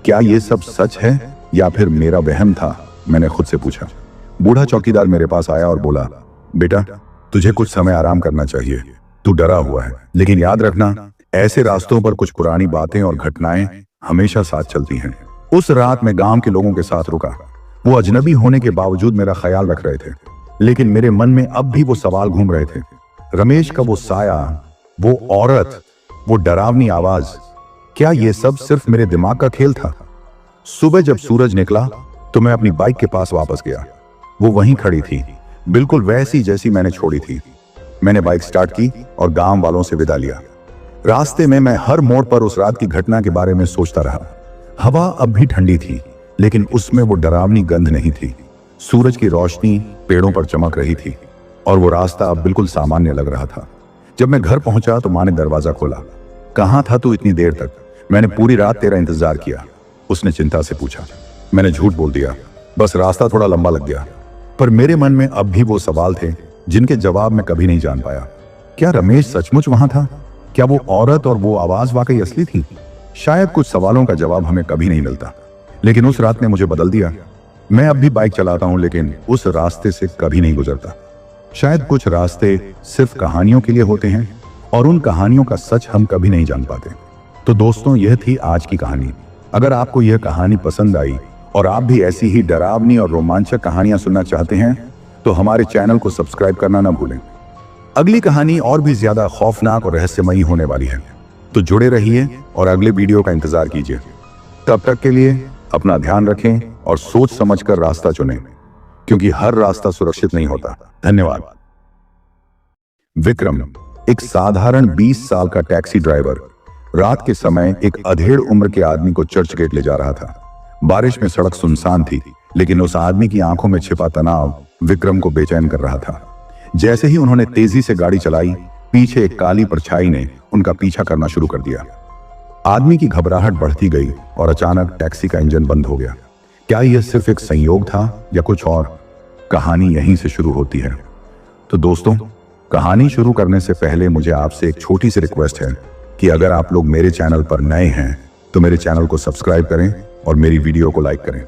A: क्या ये सब सच है या फिर मेरा वहम था? मैंने खुद से पूछा। बूढ़ा चौकीदार मेरे पास आया और बोला, बेटा, तुझे कुछ समय आराम करना चाहिए। तू डरा हुआ है, लेकिन याद रखना, ऐसे रास्तों पर कुछ पुरानी बातें और घटनाएं हमेशा साथ चलती हैं। उस रात मैं गांव के लोगों के साथ रुका। वो अजनबी होने के बावजूद मेरा ख्याल रख रहे थे, लेकिन मेरे मन में अब भी वो सवाल घूम रहे थे। रमेश का वो साया, वो औरत, वो डरावनी आवाज, क्या ये सब सिर्फ मेरे दिमाग का खेल था? सुबह जब सूरज निकला तो मैं अपनी बाइक के पास वापस गया। वो वहीं खड़ी थी, बिल्कुल वैसी जैसी मैंने छोड़ी थी। मैंने बाइक स्टार्ट की और गांव वालों से विदा लिया। रास्ते में मैं हर मोड़ पर उस रात की घटना के बारे में सोचता रहा। हवा अब भी ठंडी थी, लेकिन उसमें वो डरावनी गंध नहीं थी। सूरज की रोशनी पेड़ों पर चमक रही थी और वो रास्ता अब बिल्कुल सामान्य लग रहा था। जब मैं घर पहुंचा तो माँ ने दरवाजा खोला। कहाँ था तू इतनी देर तक? मैंने पूरी रात तेरा इंतजार किया, उसने चिंता से पूछा। मैंने झूठ बोल दिया, बस रास्ता थोड़ा लंबा लग गया। पर मेरे मन में अब भी वो सवाल थे जिनके जवाब मैं कभी नहीं जान पाया। क्या रमेश सचमुच वहां था? क्या वो औरत और वो आवाज वाकई असली थी? शायद कुछ सवालों का जवाब हमें कभी नहीं मिलता, लेकिन उस रात ने मुझे बदल दिया। मैं अब भी बाइक चलाता हूं, लेकिन उस रास्ते से कभी नहीं गुजरता। शायद कुछ रास्ते सिर्फ कहानियों के लिए होते हैं और उन कहानियों का सच हम कभी नहीं जान पाते। तो दोस्तों, यह थी आज की कहानी। अगर आपको यह कहानी पसंद आई और आप भी ऐसी ही डरावनी और रोमांचक कहानियां सुनना चाहते हैं तो हमारे चैनल को सब्सक्राइब करना ना भूलें। अगली कहानी और भी ज्यादा खौफनाक और रहस्यमयी होने वाली है, तो जुड़े रहिए और अगले वीडियो का इंतजार कीजिए। तब तक के लिए अपना ध्यान रखें और सोच समझकर रास्ता चुनें, क्योंकि हर रास्ता सुरक्षित नहीं होता। धन्यवाद। विक्रम, एक साधारण 20 साल का टैक्सी ड्राइवर, रात के समय एक अधेड़ उम्र के आदमी को चर्च गेट ले जा रहा था। बारिश में सड़क सुनसान थी, लेकिन उस आदमी की आंखों में छिपा तनाव विक्रम को बेचैन कर रहा था। जैसे ही उन्होंने तेजी से गाड़ी चलाई, पीछे एक काली परछाई ने उनका पीछा करना शुरू कर दिया। आदमी की घबराहट बढ़ती गई और अचानक टैक्सी का इंजन बंद हो गया। क्या यह सिर्फ एक संयोग था या कुछ और? कहानी यहीं से शुरू होती है। तो दोस्तों, कहानी शुरू करने से पहले मुझे आपसे एक छोटी सी रिक्वेस्ट है कि अगर आप लोग मेरे चैनल पर नए हैं तो मेरे चैनल को सब्सक्राइब करें और मेरी वीडियो को लाइक करें।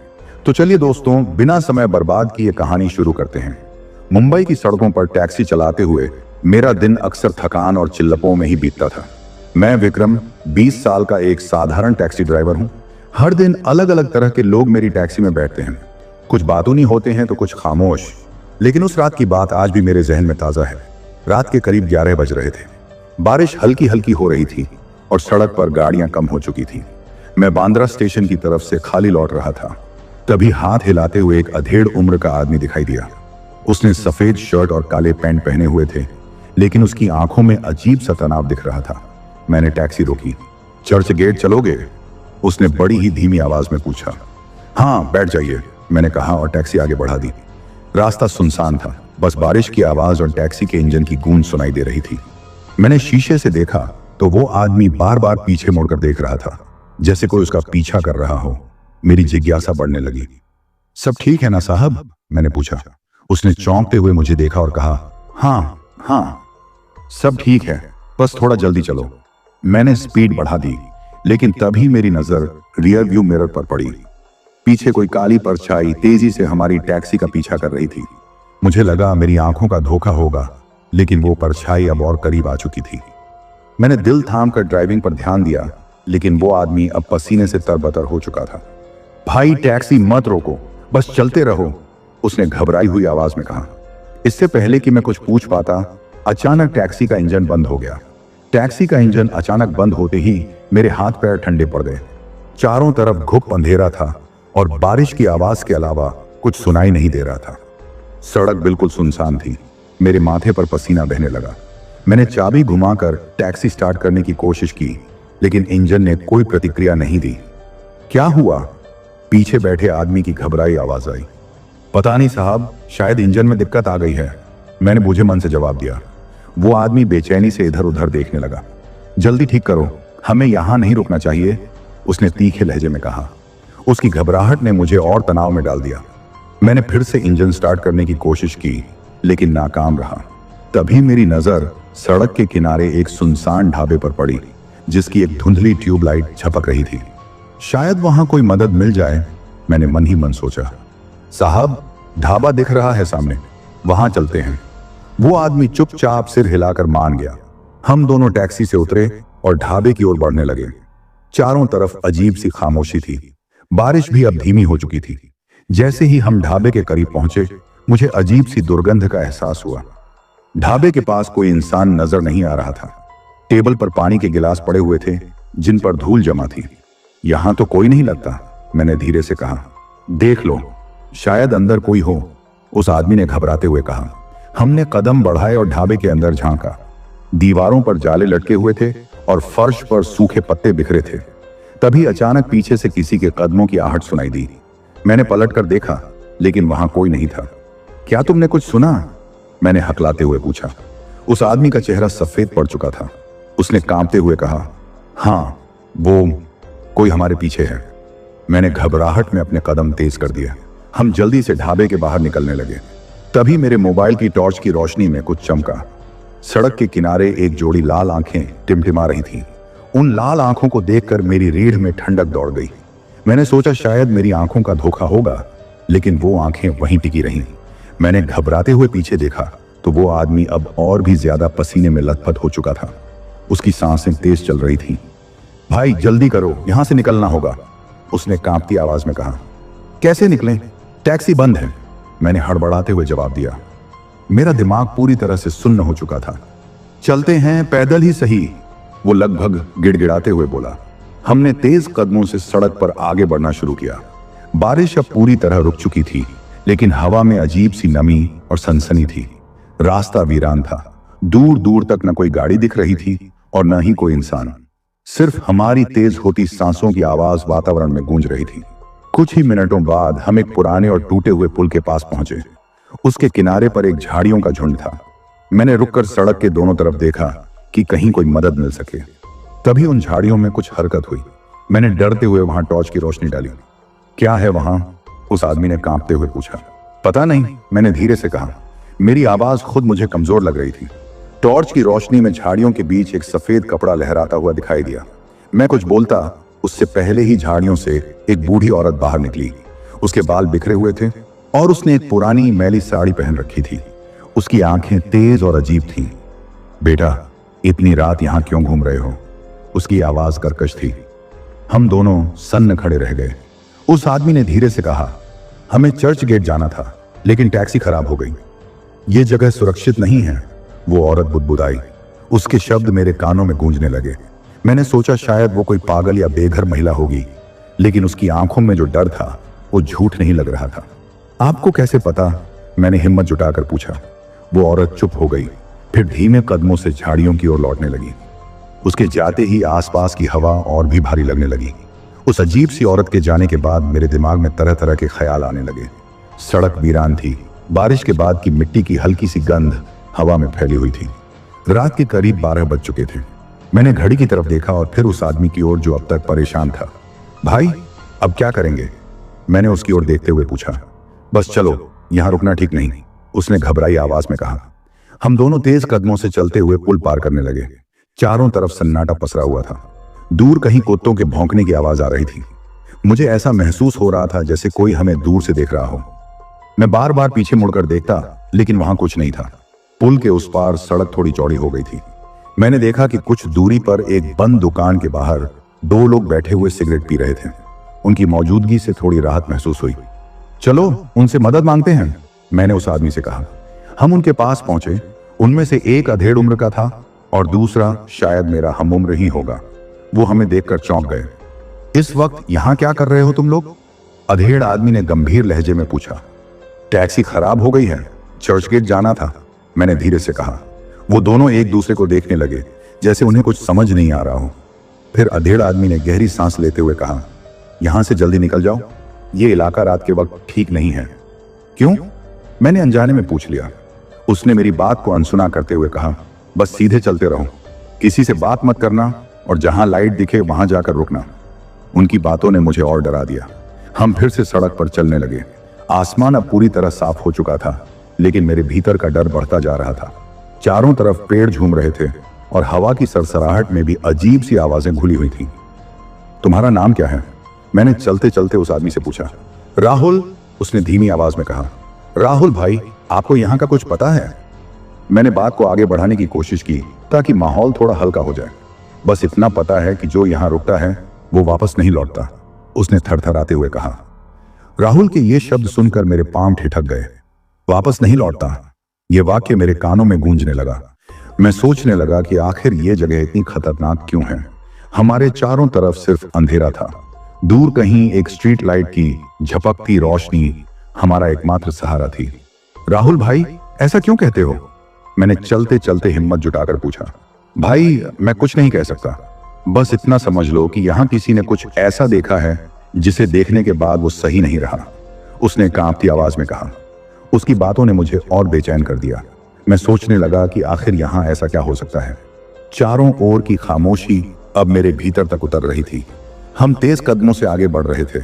A: तो चलिए दोस्तों, बिना समय बर्बाद किए कहानी शुरू करते हैं। मुंबई की सड़कों पर टैक्सी चलाते हुए मेरा दिन अक्सर थकान और चिल्लपों में ही बीतता था। मैं विक्रम 20 साल का एक साधारण टैक्सी ड्राइवर हूं। हर दिन अलग अलग तरह के लोग मेरी टैक्सी में बैठते हैं। कुछ बातूनी होते हैं तो कुछ खामोश, लेकिन उस रात की बात आज भी मेरे जहन में ताजा है। रात के करीब 11 बज रहे थे। बारिश हल्की हल्की हो रही थी और सड़क पर गाड़ियां कम हो चुकी थी। मैं बांद्रा स्टेशन की तरफ से खाली लौट रहा था। तभी हाथ हिलाते हुए एक अधेड़ उम्र का आदमी दिखाई दिया। उसने सफेद शर्ट और काले पैंट पहने हुए थे, लेकिन उसकी आंखों में अजीब सा तनाव दिख रहा था। मैंने टैक्सी रोकी। चर्च गेट चलोगे? उसने बड़ी ही धीमी आवाज में पूछा। हाँ, बैठ जाइए, मैंने कहा और टैक्सी आगे बढ़ा दी। रास्ता सुनसान था, बस बारिश की आवाज और टैक्सी के इंजन की गूंज सुनाई दे रही थी। मैंने शीशे से देखा तो वो आदमी बार बार पीछे मुड़कर देख रहा था, जैसे कोई उसका पीछा कर रहा हो। मेरी जिज्ञासा बढ़ने लगी। सब ठीक है ना साहब? मैंने पूछा। उसने चौंकते हुए मुझे देखा और कहा, हाँ हाँ सब ठीक है, बस थोड़ा जल्दी चलो। मैंने स्पीड बढ़ा दी, लेकिन तभी मेरी नजर रियर व्यू मिरर पर पड़ी। पीछे कोई काली परछाई तेजी से हमारी टैक्सी का पीछा कर रही थी। मुझे लगा मेरी आंखों का धोखा होगा, लेकिन वो परछाई अब और करीब आ चुकी थी। मैंने दिल थाम कर ड्राइविंग पर ध्यान दिया, लेकिन वो आदमी अब पसीने से तरबतर हो चुका था। भाई टैक्सी मत रोको, बस चलते रहो, उसने घबराई हुई आवाज में कहा। इससे पहले कि मैं कुछ पूछ पाता, अचानक टैक्सी का इंजन बंद हो गया। टैक्सी का इंजन अचानक बंद होते ही मेरे हाथ पैर ठंडे पड़ गए। चारों तरफ घुप अंधेरा था और बारिश की आवाज के अलावा कुछ सुनाई नहीं दे रहा था। सड़क बिल्कुल सुनसान थी। मेरे माथे पर पसीना बहने लगा। मैंने चाबी घुमाकर टैक्सी स्टार्ट करने की कोशिश की, लेकिन इंजन ने कोई प्रतिक्रिया नहीं दी। क्या हुआ? पीछे बैठे आदमी की घबराई आवाज आई। पता नहीं साहब, शायद इंजन में दिक्कत आ गई है, मैंने बूझे मन से जवाब दिया। वो आदमी बेचैनी से इधर उधर देखने लगा। जल्दी ठीक करो, हमें यहां नहीं रुकना चाहिए, उसने तीखे लहजे में कहा। उसकी घबराहट ने मुझे और तनाव में डाल दिया। मैंने फिर से इंजन स्टार्ट करने की कोशिश की, लेकिन नाकाम रहा। तभी मेरी नजर सड़क के किनारे एक सुनसान ढाबे पर पड़ी, जिसकी एक धुंधली ट्यूबलाइट झपक रही थी। शायद वहां कोई मदद मिल जाए, मैंने मन ही मन सोचा। साहब, ढाबा दिख रहा है सामने, वहां चलते हैं। वो आदमी चुपचाप सिर हिलाकर मान गया। हम दोनों टैक्सी से उतरे और ढाबे की ओर बढ़ने लगे। चारों तरफ अजीब सी खामोशी थी। बारिश भी अब धीमी हो चुकी थी। जैसे ही हम ढाबे के करीब पहुंचे, मुझे अजीब सी दुर्गंध का एहसास हुआ। ढाबे के पास कोई इंसान नजर नहीं आ रहा था। टेबल पर पानी के गिलास पड़े हुए थे, जिन पर धूल जमा थी। यहां तो कोई नहीं लगता, मैंने धीरे से कहा। देख लो, शायद अंदर कोई हो, उस आदमी ने घबराते हुए कहा। हमने कदम बढ़ाए और ढाबे के अंदर झांका। दीवारों पर जाले लटके हुए थे और फर्श पर सूखे पत्ते बिखरे थे। तभी अचानक पीछे से किसी के कदमों की आहट सुनाई दी। मैंने पलटकर देखा, लेकिन वहां कोई नहीं था। क्या तुमने कुछ सुना? मैंने हकलाते हुए पूछा। उस आदमी का चेहरा सफेद पड़ चुका था। उसने कांपते हुए कहा, हाँ, वो कोई हमारे पीछे है। मैंने घबराहट में अपने कदम तेज कर दिए। हम जल्दी से ढाबे के बाहर निकलने लगे। तभी मेरे मोबाइल की टॉर्च की रोशनी में कुछ चमका। सड़क के किनारे एक जोड़ी लाल आंखें टिमटिमा रही थीं। उन लाल आंखों को देखकर मेरी रीढ़ में ठंडक दौड़ गई। मैंने सोचा शायद मेरी आंखों का धोखा होगा, लेकिन वो आंखें वहीं टिकी रहीं। मैंने घबराते हुए पीछे देखा तो वो आदमी अब और भी ज्यादा पसीने में लथपथ हो चुका था। उसकी सांसें तेज चल रही थीं। भाई जल्दी करो, यहां से निकलना होगा, उसने कांपती आवाज में कहा। कैसे निकलें? टैक्सी बंद है, मैंने हड़बड़ाते हुए जवाब दिया। मेरा दिमाग पूरी तरह से सुन्न हो चुका था। चलते हैं, पैदल ही सही, वो लगभग गिड़गिड़ाते हुए बोला। हमने तेज कदमों से सड़क पर आगे बढ़ना शुरू किया। बारिश अब पूरी तरह रुक चुकी थी, लेकिन हवा में अजीब सी नमी और सनसनी थी। रास्ता वीरान था। दूर दूर तक न कोई गाड़ी दिख रही थी और न ही कोई इंसान। सिर्फ हमारी तेज होती सांसों की आवाज वातावरण में गूंज रही थी। कुछ ही मिनटों बाद हम एक पुराने और टूटे हुए पुल के पास पहुंचे। उसके किनारे पर एक झाड़ियों का झुंड था। मैंने रुककर सड़क के दोनों तरफ देखा कि कहीं कोई मदद मिल सके। तभी उन झाड़ियों में कुछ हरकत हुई। मैंने डरते हुए वहां टॉर्च की रोशनी डाली। क्या है वहां? उस आदमी ने कांपते हुए पूछा। पता नहीं, मैंने धीरे से कहा। मेरी आवाज खुद मुझे कमजोर लग रही थी। टॉर्च की रोशनी में झाड़ियों के बीच एक सफेद कपड़ा लहराता हुआ दिखाई दिया। मैं कुछ बोलता उससे पहले ही झाड़ियों से एक बूढ़ी औरत बाहर निकली। उसके बाल बिखरे हुए थे और उसने एक पुरानी मैली साड़ी पहन रखी थी। उसकी आंखें तेज और अजीब थीं। बेटा, इतनी रात यहां क्यों घूम रहे हो? उसकी आवाज कर्कश थी। हम दोनों सन्न खड़े रह गए। उस आदमी ने धीरे से कहा, हमें चर्च गेट जाना था, लेकिन टैक्सी खराब हो गई। ये जगह सुरक्षित नहीं है, वो औरत बुदबुदाई। उसके शब्द मेरे कानों में गूंजने लगे। मैंने सोचा शायद वो कोई पागल या बेघर महिला होगी, लेकिन उसकी आंखों में जो डर था वो झूठ नहीं लग रहा था। आपको कैसे पता? मैंने हिम्मत जुटाकर पूछा। वो औरत चुप हो गई, फिर धीमे कदमों से झाड़ियों की ओर लौटने लगी। उसके जाते ही आसपास की हवा और भी भारी लगने लगी। उस अजीब सी औरत के जाने के बाद मेरे दिमाग में तरह तरह के ख्याल आने लगे। सड़क वीरान थी, बारिश के बाद की मिट्टी की हल्की सी गंध हवा में फैली हुई थी। रात के करीब 12 बज चुके थे। मैंने घड़ी की तरफ देखा और फिर उस आदमी की ओर जो अब तक परेशान था। भाई, अब क्या करेंगे? मैंने उसकी ओर देखते हुए पूछा। बस चलो, यहां रुकना ठीक नहीं, उसने घबराई आवाज में कहा। हम दोनों तेज कदमों से चलते हुए पुल पार करने लगे। चारों तरफ सन्नाटा पसरा हुआ था। दूर कहीं कुत्तों के भौंकने की आवाज आ रही थी। मुझे ऐसा महसूस हो रहा था जैसे कोई हमें दूर से देख रहा हो। मैं बार बार पीछे मुड़कर देखता, लेकिन वहां कुछ नहीं था। पुल के उस पार सड़क थोड़ी चौड़ी हो गई थी। मैंने देखा कि कुछ दूरी पर एक बंद दुकान के बाहर 2 लोग बैठे हुए सिगरेट पी रहे थे। उनकी मौजूदगी से थोड़ी राहत महसूस हुई। चलो उनसे मदद मांगते हैं, मैंने उस आदमी से कहा। हम उनके पास पहुंचे। उनमें से एक अधेड़ उम्र का था और दूसरा शायद मेरा हम उम्र ही होगा। वो हमें देखकर चौंक गए। इस वक्त यहां क्या कर रहे हो तुम लोग? अधेड़ आदमी ने गंभीर लहजे में पूछा। टैक्सी खराब हो गई है, चर्च गेट जाना था, मैंने धीरे से कहा। वो दोनों एक दूसरे को देखने लगे जैसे उन्हें कुछ समझ नहीं आ रहा हो। फिर अधेड़ आदमी ने गहरी सांस लेते हुए कहा, यहां से जल्दी निकल जाओ, ये इलाका रात के वक्त ठीक नहीं है। क्यों? मैंने अनजाने में पूछ लिया। उसने मेरी बात को अनसुना करते हुए कहा, बस सीधे चलते रहो, किसी से बात मत करना और जहां लाइट दिखे वहां जाकर रुकना। उनकी बातों ने मुझे और डरा दिया। हम फिर से सड़क पर चलने लगे। आसमान अब पूरी तरह साफ हो चुका था, लेकिन मेरे भीतर का डर बढ़ता जा रहा था। चारों तरफ पेड़ झूम रहे थे और हवा की सरसराहट में भी अजीब सी आवाजें घुली हुई थी। तुम्हारा नाम क्या है? मैंने चलते चलते उस आदमी से पूछा। राहुल, उसने धीमी आवाज में कहा। राहुल भाई, आपको यहाँ का कुछ पता है? मैंने बात को आगे बढ़ाने की कोशिश की ताकि माहौल थोड़ा हल्का हो जाए। बस इतना पता है कि जो यहाँ रुकता है वो वापस नहीं लौटता, उसने थरथराते हुए कहा। राहुल के ये शब्द सुनकर मेरे पांव ठिठक गए। वापस नहीं लौटता, ये वाक्य मेरे कानों में गूंजने लगा। मैं सोचने लगा कि आखिर ये जगह इतनी खतरनाक क्यों है। हमारे चारों तरफ सिर्फ अंधेरा था। दूर कहीं एक स्ट्रीट लाइट की झपकती रोशनी हमारा एकमात्र सहारा थी। राहुल भाई, ऐसा क्यों कहते हो? मैंने चलते चलते हिम्मत जुटाकर पूछा। भाई, मैं कुछ नहीं कह सकता, बस इतना समझ लो कि यहाँ किसी ने कुछ ऐसा देखा है जिसे देखने के बाद वो सही नहीं रहा, उसने कांपती आवाज में कहा। उसकी बातों ने मुझे और बेचैन कर दिया। मैं सोचने लगा कि आखिर यहाँ ऐसा क्या हो सकता है। चारों ओर की खामोशी अब मेरे भीतर तक उतर रही थी। हम तेज कदमों से आगे बढ़ रहे थे।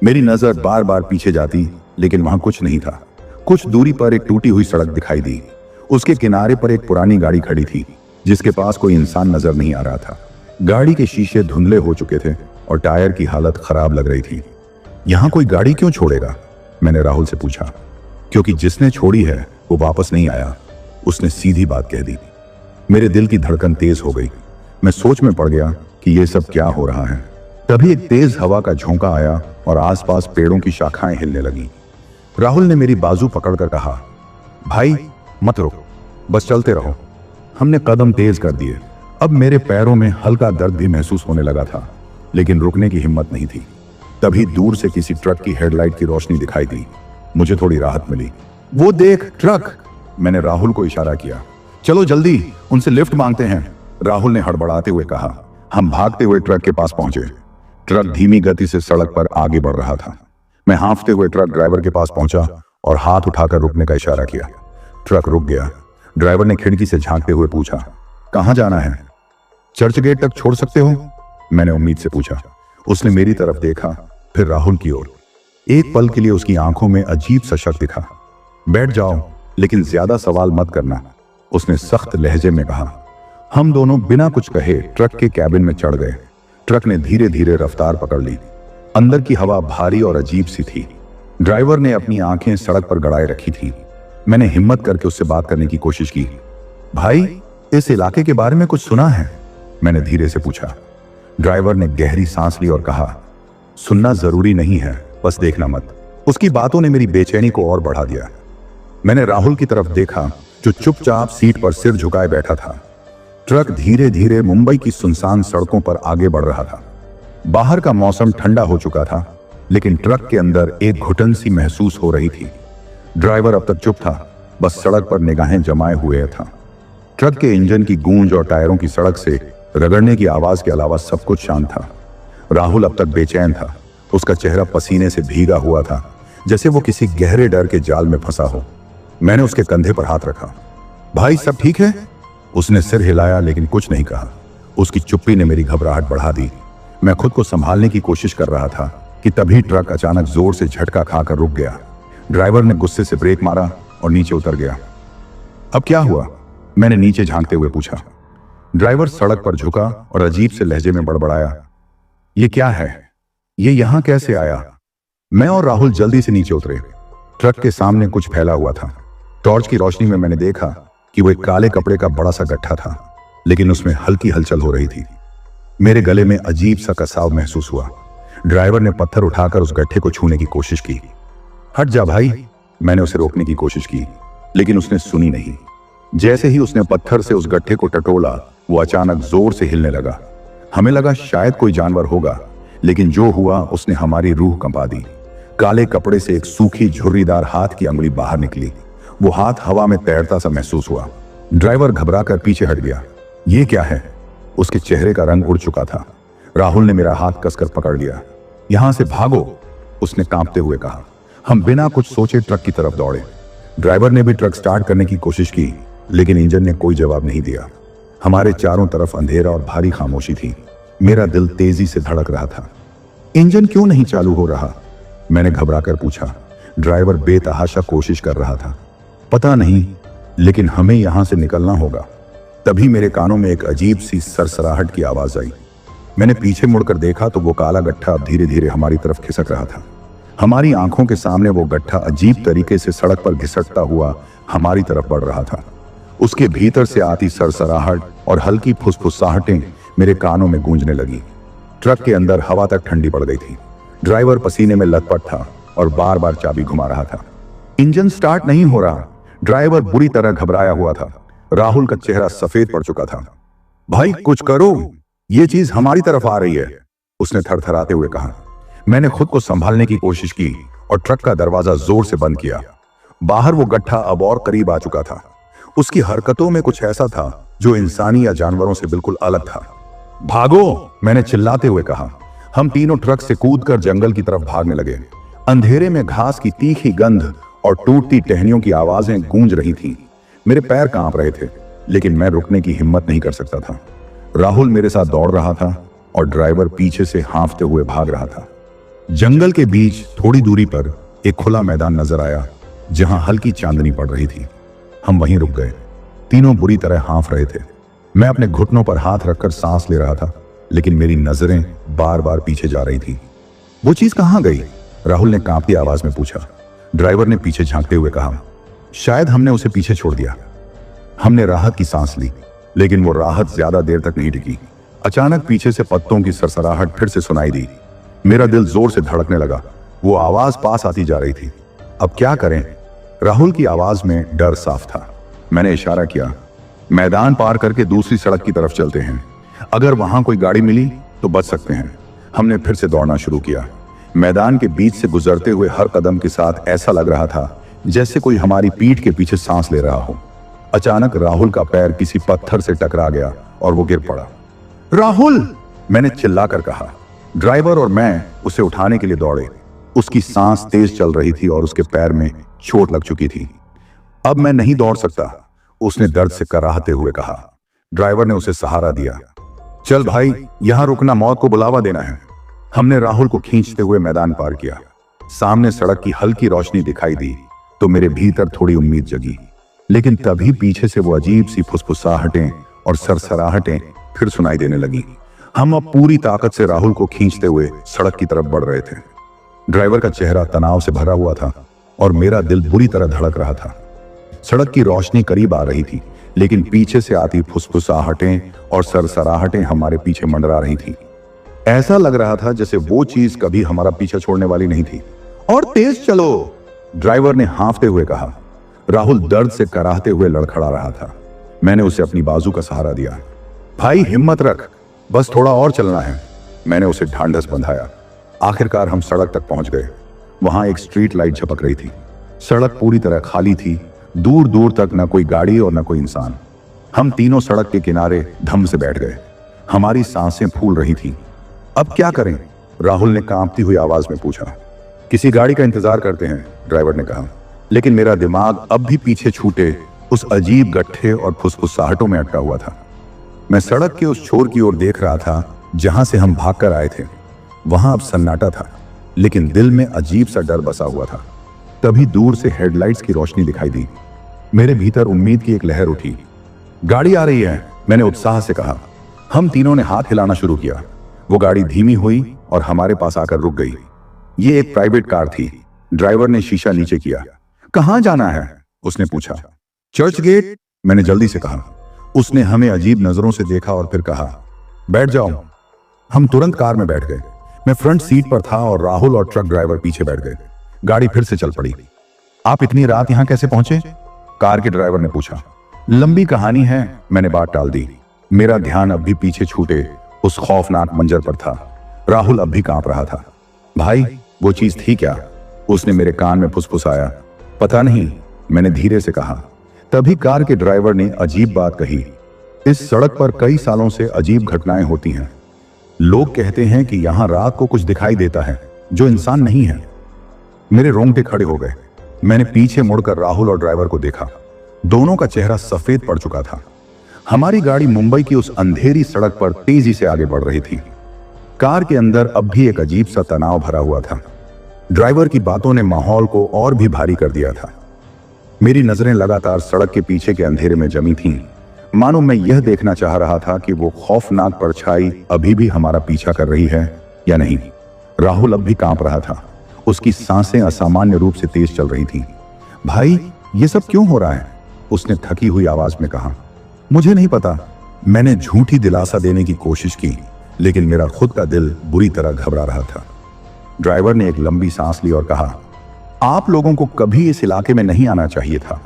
A: मेरी नजर बार बार पीछे जाती, लेकिन वहां कुछ नहीं था। कुछ दूरी पर एक टूटी हुई सड़क दिखाई दी। उसके किनारे पर एक पुरानी गाड़ी खड़ी थी जिसके पास कोई इंसान नजर नहीं आ रहा था। गाड़ी के शीशे धुंधले हो चुके थे और टायर की हालत खराब लग रही थी। यहाँ कोई गाड़ी क्यों छोड़ेगा? मैंने राहुल से पूछा। क्योंकि जिसने छोड़ी है वो वापस नहीं आया, उसने सीधी बात कह दी। मेरे दिल की धड़कन तेज हो गई। मैं सोच में पड़ गया कि ये सब क्या हो रहा है। तभी एक तेज हवा का झोंका आया और आसपास पेड़ों की शाखाएं हिलने लगी। राहुल ने मेरी बाजू पकड़कर कहा, भाई मत रुक, बस चलते रहो। हमने कदम तेज कर दिए। अब मेरे पैरों में हल्का दर्द भी महसूस होने लगा था, लेकिन रुकने की हिम्मत नहीं थी। तभी दूर से किसी ट्रक की हेडलाइट की रोशनी दिखाई दी। मुझे थोड़ी राहत मिली। वो देख, ट्रक, मैंने राहुल को इशारा किया। चलो जल्दी, उनसे लिफ्ट मांगते हैं, राहुल ने हड़बड़ाते हुए कहा। हम भागते हुए ट्रक के पास पहुंचे। ट्रक धीमी गति से सड़क पर आगे बढ़ रहा था। मैं हांफते हुए ट्रक ड्राइवर के पास पहुंचा और हाथ उठाकर रुकने का इशारा किया। ट्रक रुक गया। ड्राइवर ने खिड़की से झांकते हुए पूछा, कहां जाना है? चर्च गेट तक छोड़ सकते हो? मैंने उम्मीद से पूछा। उसने मेरी तरफ देखा, फिर राहुल की ओर। एक पल के लिए उसकी आंखों में अजीब सा शक दिखा। बैठ जाओ, लेकिन ज्यादा सवाल मत करना, उसने सख्त लहजे में कहा। हम दोनों बिना कुछ कहे ट्रक के कैबिन में चढ़ गए। ट्रक ने धीरे धीरे रफ्तार पकड़ ली। अंदर की हवा भारी और अजीब सी थी। ड्राइवर ने अपनी आंखें सड़क पर गड़ाए रखी थी। मैंने हिम्मत करके उससे बात करने की कोशिश की। भाई, इस इलाके के बारे में कुछ सुना है? मैंने धीरे से पूछा। ड्राइवर ने गहरी सांस ली और कहा, सुनना जरूरी नहीं है, बस देखना मत। उसकी बातों ने मेरी बेचैनी को और बढ़ा दिया। मैंने राहुल की तरफ देखा जो चुपचाप सीट पर सिर झुकाए बैठा था। ट्रक धीरे धीरे मुंबई की सुनसान सड़कों पर आगे बढ़ रहा था। बाहर का मौसम ठंडा हो चुका था, लेकिन ट्रक के अंदर एक घुटन सी महसूस हो रही थी। ड्राइवर अब तक चुप था, बस सड़क पर निगाहें जमाए हुए था। ट्रक के इंजन की गूंज और टायरों की सड़क से रगड़ने की आवाज के अलावा सब कुछ शांत था। राहुल अब तक बेचैन था। उसका चेहरा पसीने से भीगा हुआ था, जैसे वो किसी गहरे डर के जाल में फंसा हो। मैंने उसके कंधे पर हाथ रखा। भाई सब ठीक है? उसने सिर हिलाया लेकिन कुछ नहीं कहा। उसकी चुप्पी ने मेरी घबराहट बढ़ा दी। मैं खुद को संभालने की कोशिश कर रहा था कि तभी ट्रक अचानक जोर से झटका खाकर रुक गया। ड्राइवर ने गुस्से से ब्रेक मारा और नीचे उतर गया। अब क्या हुआ? मैंने नीचे झांकते हुए पूछा। ड्राइवर सड़क पर झुका और अजीब से लहजे में बड़बड़ाया, ये क्या है? ये यहां कैसे आया? मैं और राहुल जल्दी से नीचे उतरे। ट्रक के सामने कुछ फैला हुआ था। टॉर्च की रोशनी में मैंने देखा कि वो एक काले कपड़े का बड़ा सा गट्ठा था, लेकिन उसमें हल्की हलचल हो रही थी। मेरे गले में अजीब सा कसाव महसूस हुआ। ड्राइवर ने पत्थर उठाकर उस गट्ठे को छूने की कोशिश की। हट जा भाई, मैंने उसे रोकने की कोशिश की, लेकिन उसने सुनी नहीं। जैसे ही उसने पत्थर से उस गट्ठे को टटोला, वो अचानक जोर से हिलने लगा। हमें लगा शायद कोई जानवर होगा, लेकिन जो हुआ उसने हमारी रूह कंपा दी। काले कपड़े से एक सूखी झुर्रीदार हाथ की अंगुली बाहर निकली। वो हाथ हवा में तैरता सा महसूस हुआ। ड्राइवर घबराकर पीछे हट गया। ये क्या है? उसके चेहरे का रंग उड़ चुका था। राहुल ने मेरा हाथ कसकर पकड़ लिया। यहां से भागो, उसने कांपते हुए कहा। हम बिना कुछ सोचे ट्रक की तरफ दौड़े। ड्राइवर ने भी ट्रक स्टार्ट करने की कोशिश की, लेकिन इंजन ने कोई जवाब नहीं दिया। हमारे चारों तरफ अंधेरा और भारी खामोशी थी। मेरा दिल तेजी से धड़क रहा था। इंजन क्यों नहीं चालू हो रहा? मैंने घबराकर पूछा। ड्राइवर बेतहाशा कोशिश कर रहा था। पता नहीं, लेकिन हमें यहां से निकलना होगा। तभी मेरे कानों में एक अजीब सी सरसराहट की आवाज आई। मैंने पीछे मुड़कर देखा तो वो काला गट्ठा अब धीरे धीरे हमारी तरफ खिसक रहा था। हमारी आंखों के सामने वो गट्ठा अजीब तरीके से सड़क पर घिसटता हुआ हमारी तरफ बढ़ रहा था। उसके भीतर से आती सरसराहट और हल्की फुसफुसाहटें मेरे कानों में गूंजने लगी। ट्रक के अंदर हवा तक ठंडी पड़ गई थी। ड्राइवर पसीने में लथपथ था और बार बार चाबी घुमा रहा था। इंजन स्टार्ट नहीं हो रहा। ड्राइवर बुरी तरह घबराया हुआ था। राहुल का चेहरा सफेद पड़ चुका था। भाई कुछ करो, ये चीज हमारी तरफ आ रही है, उसने थरथराते हुए कहा। मैंने खुद को संभालने की कोशिश की और ट्रक का दरवाजा जोर से बंद किया। बाहर वो गट्ठा अब और करीब आ चुका था। उसकी हरकतों में कुछ ऐसा था जो इंसानी या जानवरों से बिल्कुल अलग था। भागो, मैंने चिल्लाते हुए कहा। हम तीनों ट्रक से कूदकर जंगल की तरफ भागने लगे। अंधेरे में घास की तीखी गंध और टूटती टहनियों की आवाजें गूंज रही थीं। मेरे पैर कांप रहे थे, लेकिन मैं रुकने की हिम्मत नहीं कर सकता था। राहुल मेरे साथ दौड़ रहा था और ड्राइवर पीछे से हाँफते हुए भाग रहा था। जंगल के बीच थोड़ी दूरी पर एक खुला मैदान नजर आया, जहां हल्की चांदनी पड़ रही थी। हम वहीं रुक गए। तीनों बुरी तरह हाँफ रहे थे। मैं अपने घुटनों पर हाथ रखकर सांस ले रहा था, लेकिन मेरी नजरें बार बार पीछे जा रही थी। वो चीज कहां गई? राहुल ने कांपती आवाज में पूछा। ड्राइवर ने पीछे झांकते हुए कहा, शायद हमने उसे पीछे छोड़ दिया। हमने राहत की सांस ली, लेकिन वो राहत ज्यादा देर तक नहीं टिकी। अचानक पीछे से पत्तों की सरसराहट फिर से सुनाई दी। मेरा दिल जोर से धड़कने लगा। वो आवाज पास आती जा रही थी। अब क्या करें? राहुल की आवाज में डर साफ था। मैंने इशारा किया, मैदान पार करके दूसरी सड़क की तरफ चलते हैं। अगर वहां कोई गाड़ी मिली तो बच सकते हैं। हमने फिर से दौड़ना शुरू किया। मैदान के बीच से गुजरते हुए हर कदम के साथ ऐसा लग रहा था जैसे कोई हमारी पीठ के पीछे सांस ले रहा हो। अचानक राहुल का पैर किसी पत्थर से टकरा गया और वो गिर पड़ा। राहुल, मैंने चिल्लाकर कहा। ड्राइवर और मैं उसे उठाने के लिए दौड़े। उसकी सांस तेज चल रही थी और उसके पैर में चोट लग चुकी थी। अब मैं नहीं दौड़ सकता, उसने दर्द से कराहते हुए कहा। ड्राइवर ने उसे सहारा दिया। चल भाई, यहां रुकना मौत को बुलावा देना है। हमने राहुल को खींचते हुए मैदान पार किया। सामने सड़क की हल्की रोशनी दिखाई दी तो मेरे भीतर थोड़ी उम्मीद जगी, लेकिन तभी पीछे से वो अजीब सी फुसफुसाहटें और सरसराहटें फिर सुनाई देने लगी। हम अब पूरी ताकत से राहुल को खींचते हुए सड़क की तरफ बढ़ रहे थे। ड्राइवर का चेहरा तनाव से भरा हुआ था और मेरा दिल बुरी तरह धड़क रहा था। सड़क की रोशनी करीब आ रही थी, लेकिन पीछे से आती फुसफुसाहटें और सरसराहटें हमारे पीछे मंडरा रही थी। ऐसा लग रहा था जैसे वो चीज कभी हमारा पीछा छोड़ने वाली नहीं थी। और तेज चलो, ड्राइवर ने हाँफते हुए कहा। राहुल दर्द से कराहते हुए लड़खड़ा रहा था। मैंने उसे अपनी बाजू का सहारा दिया। भाई हिम्मत रख, बस थोड़ा और चलना है। मैंने उसे ढांढस बंधाया। आखिरकार हम सड़क तक पहुंच गए। वहां एक स्ट्रीट लाइट झपक रही थी। सड़क पूरी तरह खाली थी, दूर दूर तक न कोई गाड़ी और न कोई इंसान। हम तीनों सड़क के किनारे धम से बैठ गए। हमारी सांसें फूल रही थी। अब क्या करें? राहुल ने कांपती हुई आवाज में पूछा। किसी गाड़ी का इंतजार करते हैं, ड्राइवर ने कहा। लेकिन मेरा दिमाग अब भी पीछे छूटे उस अजीब गट्ठे और फुसफुसाहटों में अटका हुआ था। मैं सड़क के उस छोर की ओर देख रहा था जहां से हम भागकर आए थे। वहां अब सन्नाटा था, लेकिन दिल में अजीब सा डर बसा हुआ था। तभी दूर से हेडलाइट्स की रोशनी दिखाई दी। मेरे भीतर उम्मीद की एक लहर उठी। गाड़ी आ रही है, मैंने उत्साह से कहा। हम तीनों ने हाथ हिलाना शुरू किया। वो गाड़ी धीमी हुई और हमारे पास आकर रुक गई। ये एक प्राइवेट कार थी। ड्राइवर ने शीशा नीचे किया। कहां जाना है? उसने पूछा। चर्च गेट, मैंने जल्दी से कहा। उसने हमें अजीब नजरों से देखा और फिर कहा, बैठ जाओ। हम तुरंत कार में बैठ गए। मैं फ्रंट सीट पर था और राहुल और ट्रक ड्राइवर पीछे बैठ गए। गाड़ी फिर से चल पड़ी। आप इतनी रात यहां कैसे पहुंचे? कार के ड्राइवर ने पूछा। लंबी कहानी है, मैंने बात टाल दी। मेरा ध्यान अब भी पीछे छूटे उस खौफनाक मंजर पर था। राहुल अब भी कांप रहा था। भाई, वो चीज थी क्या? उसने मेरे कान में फुसफुसाया। पता नहीं, मैंने धीरे से कहा। तभी कार के ड्राइवर ने अजीब बात कही। इस सड़क पर कई सालों से अजीब घटनाएं होती हैं। लोग कहते हैं कि यहां रात को कुछ दिखाई देता है जो इंसान नहीं है। मेरे रोंगटे खड़े हो गए। मैंने पीछे मुड़कर राहुल और ड्राइवर को देखा। दोनों का चेहरा सफेद पड़ चुका था। हमारी गाड़ी मुंबई की उस अंधेरी सड़क पर तेजी से आगे बढ़ रही थी। कार के अंदर अब भी एक अजीब सा तनाव भरा हुआ था। ड्राइवर की बातों ने माहौल को और भी भारी कर दिया था। मेरी नजरें लगातार सड़क के पीछे के अंधेरे में जमी थीं, मानो मैं यह देखना चाह रहा था कि वो खौफनाक परछाई अभी भी हमारा पीछा कर रही है या नहीं। राहुल अब भी कांप रहा था। उसकी सांसें असामान्य रूप से तेज चल रही थीं। भाई, ये सब क्यों हो रहा है? उसने थकी हुई आवाज में कहा। मुझे नहीं पता, मैंने झूठी दिलासा देने की कोशिश की, लेकिन मेरा खुद का दिल बुरी तरह घबरा रहा था। ड्राइवर ने एक लंबी सांस ली और कहा, आप लोगों को कभी इस इलाके में नहीं आना चाहिए था।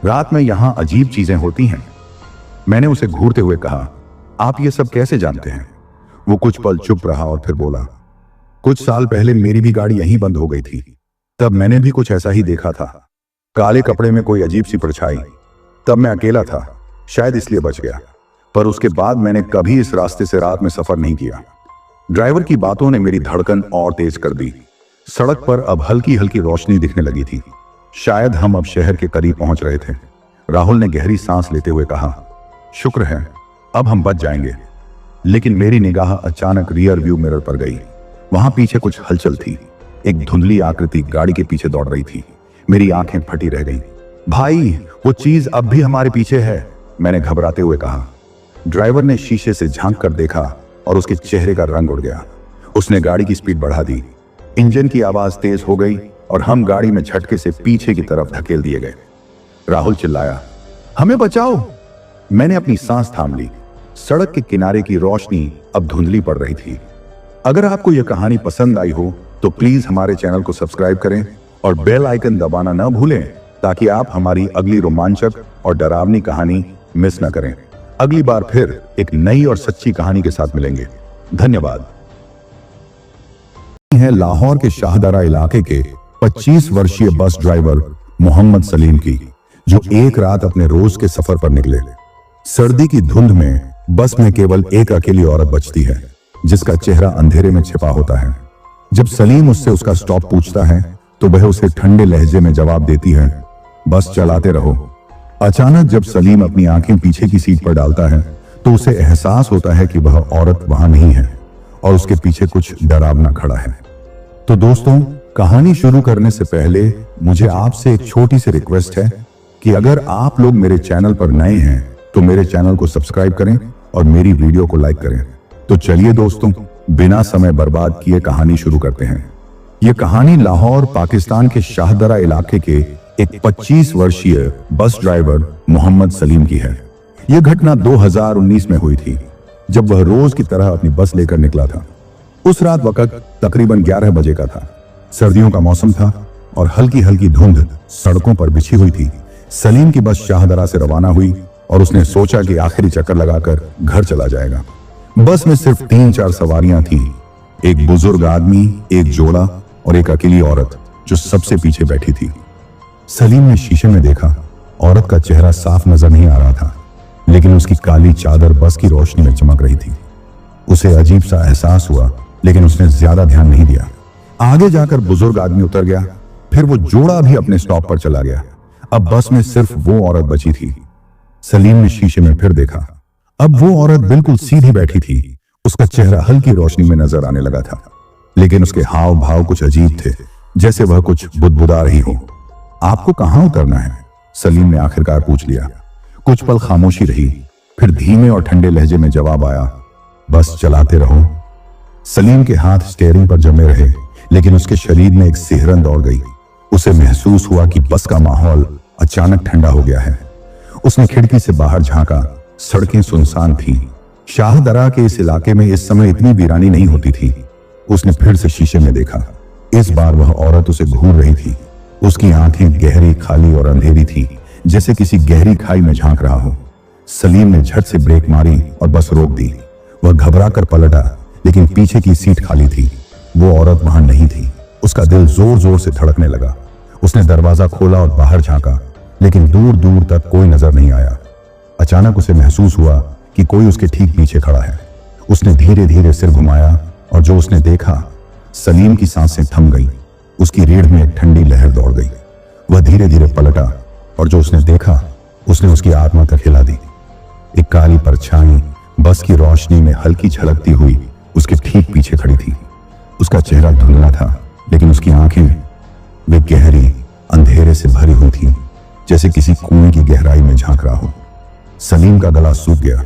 A: रात में यहां अजीब चीजें होती हैं। मैंने उसे घूरते हुए कहा, आप ये सब कैसे जानते हैं? वो कुछ पल चुप रहा और फिर बोला, कुछ साल पहले मेरी भी गाड़ी यहीं बंद हो गई थी। तब मैंने भी कुछ ऐसा ही देखा था। काले कपड़े में कोई अजीब सी परछाई। तब मैं अकेला था, शायद इसलिए बच गया। पर उसके बाद मैंने कभी इस रास्ते से रात में सफर नहीं किया। ड्राइवर की बातों ने मेरी धड़कन और तेज कर दी। सड़क पर अब हल्की हल्की रोशनी दिखने लगी थी। शायद हम अब शहर के करीब पहुंच रहे थे। राहुल ने गहरी सांस लेते हुए कहा, शुक्र है, अब हम बच जाएंगे। लेकिन मेरी निगाह अचानक रियर व्यू मिरर पर गई। वहां पीछे कुछ हलचल थी। एक धुंधली आकृति गाड़ी के पीछे दौड़ रही थी। मेरी आंखें फटी रह गईं। भाई, वो चीज अब भी हमारे पीछे है, मैंने घबराते हुए कहा। ड्राइवर ने शीशे से झांक कर देखा और उसके चेहरे का रंग उड़ गया। उसने गाड़ी की स्पीड बढ़ा दी। इंजन की आवाज तेज हो गई और हम गाड़ी में झटके से पीछे की तरफ धकेल दिए गए। राहुल चिल्लाया, हमें बचाओ। मैंने अपनी सांस थाम ली। सड़क के किनारे की रोशनी अब धुंधली पड़ रही थी। अगर आपको यह कहानी पसंद आई हो तो प्लीज हमारे चैनल को सब्सक्राइब करें और बेल आइकन दबाना न भूलें, ताकि आप हमारी अगली रोमांचक और डरावनी कहानी मिस न करें। अगली बार फिर एक नई और सच्ची कहानी के साथ मिलेंगे। धन्यवाद। है लाहौर के शाहदरा इलाके के 25 वर्षीय बस ड्राइवर मोहम्मद सलीम की, जो एक रात अपने रोज के सफर पर निकले। सर्दी की धुंध में बस में केवल एक अकेली औरत बचती है, जिसका चेहरा अंधेरे में छिपा होता है। जब सलीम उससे उसका स्टॉप पूछता है तो वह उसे ठंडे लहजे में जवाब देती है, बस चलाते रहो। अचानक जब सलीम अपनी आंखें पीछे की सीट पर डालता है तो उसे एहसास होता है कि वह औरत वहां नहीं है और उसके पीछे कुछ डरावना खड़ा है। तो दोस्तों, कहानी शुरू करने से पहले मुझे आपसे एक छोटी सी रिक्वेस्ट है कि अगर आप लोग मेरे चैनल पर नए हैं तो मेरे चैनल को सब्सक्राइब करें और मेरी वीडियो को लाइक करें। तो चलिए दोस्तों, बिना समय बर्बाद किए कहानी शुरू करते हैं। यह कहानी लाहौर पाकिस्तान के शाहदरा इलाके के एक 25 वर्षीय बस ड्राइवर मोहम्मद सलीम की है। यह घटना 2019 में हुई थी, जब वह रोज की तरह अपनी बस लेकर निकला था। उस रात वक्त तकरीबन 11 बजे का था। सर्दियों का मौसम था और हल्की हल्की धुंध सड़कों पर बिछी हुई थी। सलीम की बस शाहदरा से रवाना हुई और उसने सोचा कि आखिरी चक्कर लगाकर घर चला जाएगा। बस में सिर्फ 3-4 सवारियां थीं। एक बुजुर्ग आदमी, एक जोड़ा और एक अकेली औरत जो सबसे पीछे बैठी थी। सलीम ने शीशे में देखा। औरत का चेहरा साफ नजर नहीं आ रहा था, लेकिन उसकी काली चादर बस की रोशनी में चमक रही थी। उसे अजीब सा एहसास हुआ, लेकिन उसने ज्यादा ध्यान नहीं दिया। आगे जाकर बुजुर्ग आदमी उतर गया। फिर वो जोड़ा भी अपने स्टॉप पर चला गया। अब बस में सिर्फ वो औरत बची थी। सलीम ने शीशे में फिर देखा। अब वो औरत बिल्कुल सीधी बैठी थी। उसका चेहरा हल्की रोशनी में नजर आने लगा था, लेकिन उसके हाव भाव कुछ अजीब थे, जैसे वह कुछ बुदबुदा रही हो। आपको कहां उतरना है? सलीम ने आखिरकार पूछ लिया। कुछ पल खामोशी रही, फिर धीमे और ठंडे लहजे में जवाब आया, बस चलाते रहो। सलीम के हाथ स्टीयरिंग पर जमे रहे, लेकिन उसके शरीर में एक सिहरन दौड़ गई। उसे महसूस हुआ कि बस का माहौल अचानक ठंडा हो गया है। उसने खिड़की से बाहर झांका। सड़कें सुनसान थीं। शाहदरा के इस इलाके में इस समय इतनी वीरानी नहीं होती थी। उसने फिर से शीशे में देखा। इस बार वह औरत उसे घूर रही थी। उसकी आंखें गहरी, खाली और अंधेरी थी, जैसे किसी गहरी खाई में झांक रहा हो। सलीम ने झट से ब्रेक मारी और बस रोक दी। वह घबरा कर पलटा, लेकिन पीछे की सीट खाली थी। वो औरत वहां नहीं थी। उसका दिल जोर जोर से धड़कने लगा। उसने दरवाजा खोला और बाहर झांका, लेकिन दूर दूर तक कोई नजर नहीं आया। अचानक उसे महसूस हुआ कि कोई उसके ठीक पीछे खड़ा है। उसने धीरे धीरे सिर घुमाया और जो उसने देखा, सलीम की सांसें थम गईं। उसकी रीढ़ में एक ठंडी लहर दौड़ गई। वह धीरे धीरे पलटा और जो उसने देखा, उसने उसकी आत्मा तक हिला दी। एक काली परछाई बस की रोशनी में हल्की झलकती हुई उसके ठीक पीछे खड़ी थी। उसका चेहरा धुंधला था, लेकिन उसकी आंखें वे गहरी, अंधेरे से भरी हुई थी, जैसे किसी कुएं की गहराई में झांक रहा हो। सलीम का गला सूख गया।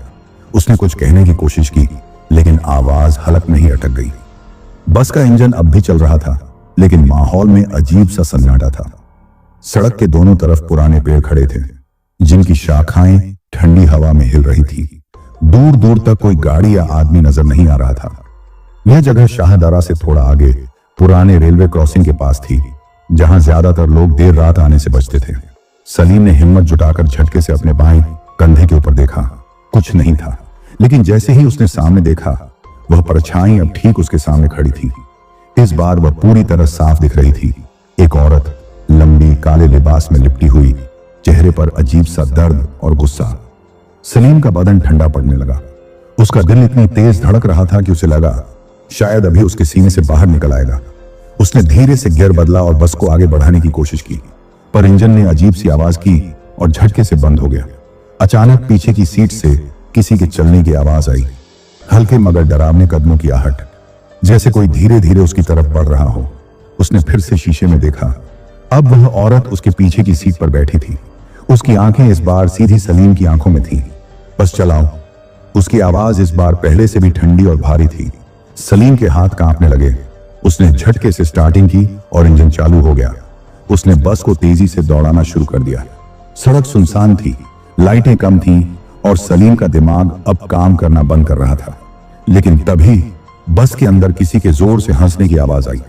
A: उसने कुछ कहने की कोशिश की, लेकिन आवाज हलक में ही अटक गई। बस का इंजन अब भी चल रहा था, लेकिन माहौल में अजीब सा सन्नाटा था। सड़क के दोनों तरफ पुराने पेड़ खड़े थे, जिनकी शाखाएं ठंडी हवा में हिल रही थी। दूर दूर तक कोई गाड़ी या आदमी नजर नहीं आ रहा था। यह जगह शाहदरा से थोड़ा आगे पुराने रेलवे क्रॉसिंग के पास थी, जहां ज्यादातर लोग देर रात आने से बचते थे। सलीम ने हिम्मत जुटाकर झटके से अपने बाएं कंधे के ऊपर देखा। कुछ नहीं था, लेकिन जैसे ही उसने सामने देखा, वह परछाई अब ठीक उसके सामने खड़ी थी। इस बार वह पूरी तरह साफ दिख रही थी। एक औरत, लंबी काले लिबास में लिपटी हुई, चेहरे पर अजीब सा दर्द और गुस्सा। सलीम का बदन ठंडा पड़ने लगा। उसका दिल इतनी तेज धड़क रहा था कि उसे लगा शायद अभी उसके सीने से बाहर निकल आएगा। उसने धीरे से गियर बदला और बस को आगे बढ़ाने की कोशिश की, पर इंजन ने अजीब सी आवाज की और झटके से बंद हो गया। अचानक पीछे की सीट से किसी के चलने की आवाज आई, हल्के मगर डरावने कदमों की आहट, जैसे कोई धीरे धीरे उसकी तरफ बढ़ रहा हो। उसने फिर से शीशे में देखा। अब वह औरत उसके पीछे की सीट पर बैठी थी। उसकी आंखें इस बार सीधी सलीम की आंखों में थीं। बस चलाओ। उसकी आवाज इस बार पहले से भी ठंडी और भारी थी। सलीम के हाथ कांपने लगे। उसने झटके से स्टार्टिंग की और इंजन चालू हो गया। उसने बस को तेजी से दौड़ाना शुरू कर दिया। सड़क सुनसान थी, लाइटें कम थीं और सलीम का दिमाग अब काम करना बंद कर रहा था। लेकिन तभी बस के अंदर किसी के जोर से हंसने की आवाज आई,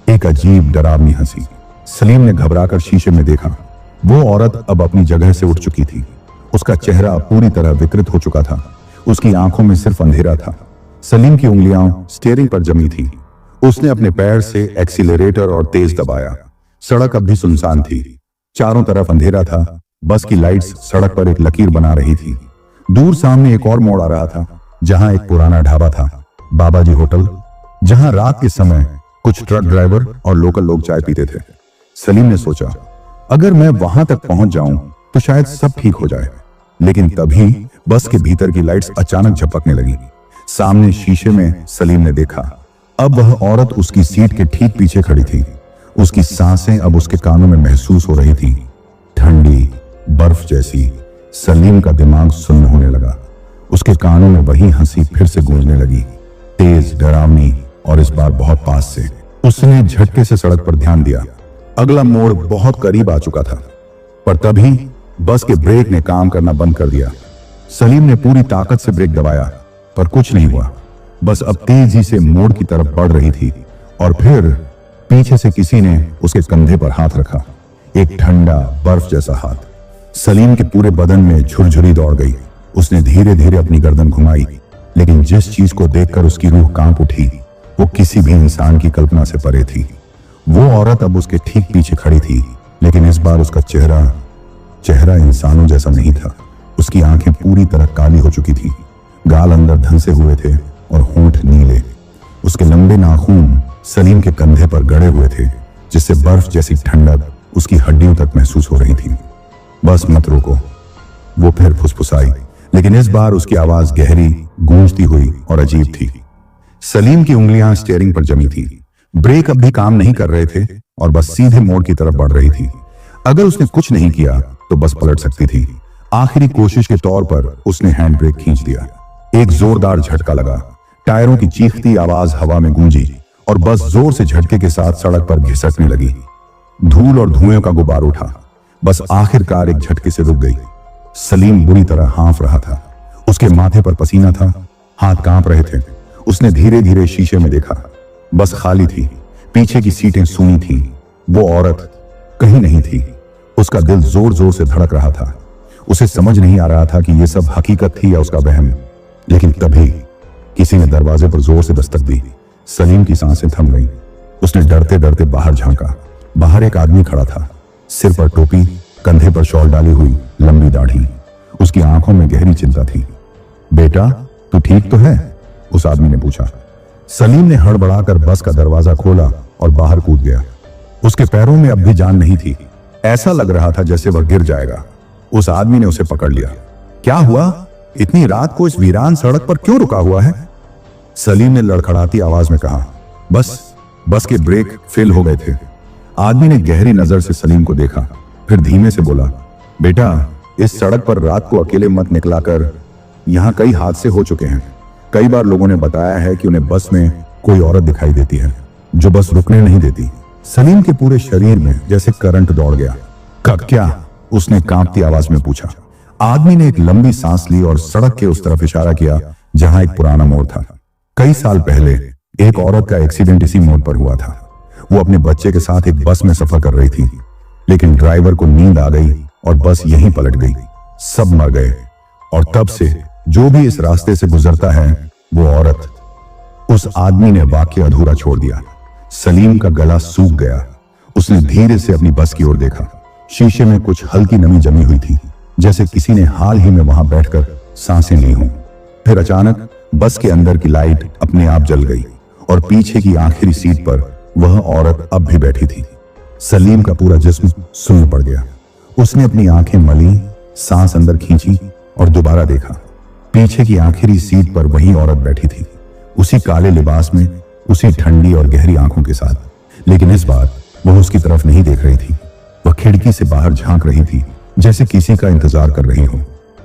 A: एक अजीब डरावनी हंसी। सलीम ने घबराकर शीशे में देखा। वो औरत अब अपनी जगह से उठ चुकी थी। उसका चेहरा पूरी तरह विकृत हो चुका था। उसकी आंखों में सिर्फ अंधेरा था। सलीम की उंगलियां स्टीयरिंग पर जमी थी। उसने अपने पैर से एक्सीलरेटर और तेज दबाया। सड़क अब भी सुनसान थी। चारों तरफ अंधेरा था। बस की लाइट्स सड़क पर एक लकीर बना रही थी। दूर सामने एक और मोड़ आ रहा था, जहां एक पुराना ढाबा था, बाबाजी होटल, जहां रात के समय कुछ ट्रक ड्राइवर और लोकल लोग चाय पीते थे। सलीम ने सोचा, अगर मैं वहां तक पहुंच जाऊं तो शायद सब ठीक हो जाए। लेकिन तभी बस के भीतर की लाइट्स अचानक झपकने लगी। सामने शीशे में सलीम ने देखा, अब वह औरत उसकी सीट के ठीक पीछे खड़ी थी। उसकी सांसें अब उसके कानों में महसूस हो रही थी, ठंडी बर्फ जैसी। सलीम का दिमाग सुन्न होने लगा। उसके कानों में वही हंसी फिर से गूंजने लगी, तेज, डरावनी और इस बार बहुत पास से। उसने झटके से सड़क पर ध्यान दिया। अगला मोड़ बहुत करीब आ चुका था, पर तभी बस के ब्रेक ने काम करना बंद कर दिया। सलीम ने पूरी ताकत से ब्रेक दबाया, पर कुछ नहीं हुआ। बस अब तेजी से मोड़ की तरफ बढ़ रही थी और फिर पीछे से किसी ने उसके कंधे पर हाथ रखा, एक ठंडा बर्फ जैसा हाथ। सलीम के पूरे बदन में झुरझुरी दौड़ गई। उसने धीरे धीरे अपनी गर्दन घुमाई, लेकिन जिस चीज को देखकर उसकी रूह कांप उठी वो किसी भी इंसान की कल्पना से परे थी। वो औरत अब उसके ठीक पीछे खड़ी थी, लेकिन इस बार उसका चेहरा इंसानों जैसा नहीं था। उसकी आंखें पूरी तरह काली हो चुकी थी, गाल अंदर धंसे हुए थे और होंठ नीले। उसके लंबे नाखून सलीम के कंधे पर गड़े हुए थे, जिससे बर्फ जैसी ठंडक उसकी हड्डियों तक महसूस हो रही थी। बस मत रोको, वो फिर फुसफुसाई, लेकिन इस बार उसकी आवाज गहरी, गूंजती हुई और अजीब थी। सलीम की उंगलियां स्टीयरिंग पर जमी थी। ब्रेक अब भी काम नहीं कर रहे थे और बस सीधे मोड़ की तरफ बढ़ रही थी। अगर उसने कुछ नहीं किया तो बस पलट सकती थी। आखिरी कोशिश के तौर पर उसने हैंड ब्रेक खींच दिया। एक जोरदार झटका लगा, टायरों की चीखती आवाज हवा में गूंजी और बस जोर से झटके के साथ सड़क पर घिसकने लगी। धूल और धुएं का गुबार उठा। बस आखिरकार एक झटके से रुक गई। सलीम बुरी तरह हांफ रहा था। उसके माथे पर पसीना था, हाथ कांप रहे थे। उसने धीरे धीरे शीशे में देखा। बस खाली थी, पीछे की सीटें सूनी थीं। वो औरत कहीं नहीं थी। उसका दिल जोर जोर से धड़क रहा था। उसे समझ नहीं आ रहा था कि यह सब हकीकत थी या उसका वहम। लेकिन तभी किसी ने दरवाजे पर जोर से दस्तक दी। सलीम की सांसें थम गईं। उसने डरते डरते बाहर झांका। बाहर एक आदमी खड़ा था, सिर पर टोपी, कंधे पर शॉल डाली हुई, लंबी दाढ़ी। उसकी आंखों में गहरी चिंता थी। बेटा, तू ठीक तो है? उस आदमी ने पूछा। सलीम ने हड़बड़ाकर बस का दरवाजा खोला और बाहर कूद गया। उसके पैरों में अब भी जान नहीं थी। ऐसा लग रहा था जैसे वह गिर जाएगा। उस आदमी ने उसे पकड़ लिया। क्या हुआ? इतनी रात को इस वीरान सड़क पर क्यों रुका हुआ है? सलीम ने लड़खड़ाती आवाज में कहा। बस के ब्रेक फेल हो गए थे। आदमी ने गहरी नजर से सलीम को देखा, फिर धीमे से बोला, बेटा, इस सड़क पर रात को अकेले मत निकला कर। यहाँ कई हादसे हो चुके हैं। कई बार लोगों ने बताया है कि उन्हें बस में कोई औरत दिखाई देती है जो बस रुकने नहीं देती। सलीम के पूरे शरीर में जैसे करंट दौड़ गया। कब? क्या? उसने कांपती आवाज में पूछा। आदमी ने एक लंबी सांस ली और सड़क के उस तरफ इशारा किया जहां एक पुराना मोड़ था। कई साल पहले एक औरत का एक्सीडेंट इसी मोड़ पर हुआ था। वो अपने बच्चे के साथ एक बस में सफर कर रही थी, लेकिन ड्राइवर को नींद आ गई और बस यहीं पलट गई। सब मर गए और तब से जो भी इस रास्ते से गुजरता है वो औरत। उस आदमी ने वाक्य अधूरा छोड़ दिया। सलीम का गला सूख गया। उसने धीरे से अपनी बस की ओर देखा। शीशे में कुछ हल्की नमी जमी हुई थी, जैसे किसी ने हाल ही में वहां बैठकर सांसें ली हों। फिर अचानक बस के अंदर की लाइट अपने आप जल गई और पीछे की आखिरी सीट पर वह औरत अब भी बैठी थी। सलीम का पूरा जिस्म सुन्न पड़ गया। उसने अपनी आंखें मली, सांस अंदर खींची और दोबारा देखा। पीछे की आखिरी सीट पर वही औरत बैठी थी, उसी काले लिबास में, उसी ठंडी और गहरी आंखों के साथ। लेकिन इस बार वह उसकी तरफ नहीं देख रही थी। वह खिड़की से बाहर झांक रही थी, जैसे किसी का इंतजार कर रही हो।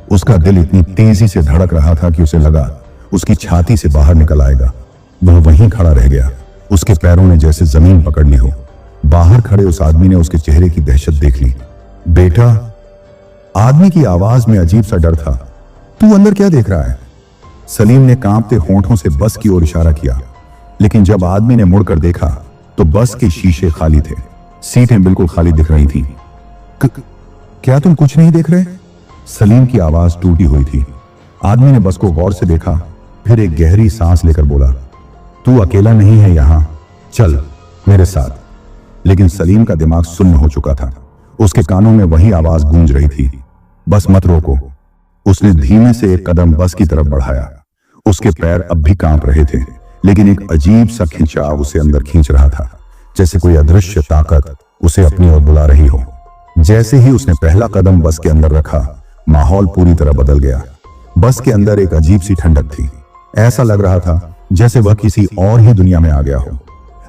A: उसका दिल इतनी तेजी से धड़क रहा था कि उसे लगा उसकी छाती से बाहर निकल आएगा। वह वहीं खड़ा रह गया। उसके पैरों ने जैसे जमीन पकड़ ली हो। बाहर खड़े उस आदमी ने उसके चेहरे की दहशत देख ली। बेटा, आदमी की आवाज में अजीब सा डर था। तू अंदर क्या देख रहा है? सलीम ने कांपते होंठों से बस की ओर इशारा किया, लेकिन जब आदमी ने मुड़कर देखा तो बस के शीशे खाली थे। सीटें बिल्कुल खाली दिख रही थी। क्या तुम कुछ नहीं देख रहे? सलीम की आवाज टूटी हुई थी। आदमी ने बस को गौर से देखा, फिर एक गहरी सांस लेकर बोला, तू अकेला नहीं है यहां, चल मेरे साथ। लेकिन सलीम का दिमाग सुन्न हो चुका था। उसके कानों में वही आवाज गूंज रही थी, बस मत रोको। उसने धीमे से एक कदम बस की तरफ बढ़ाया। उसके पैर अब भी कांप रहे थे, लेकिन एक अजीब सा खिंचाव उसे अंदर खींच रहा था, जैसे कोई अदृश्य ताकत उसे अपनी ओर बुला रही हो। जैसे ही उसने पहला कदम बस के अंदर रखा, माहौल पूरी तरह बदल गया। बस के अंदर एक अजीब सी ठंडक थी। ऐसा लग रहा था जैसे वह किसी और ही दुनिया में आ गया हो।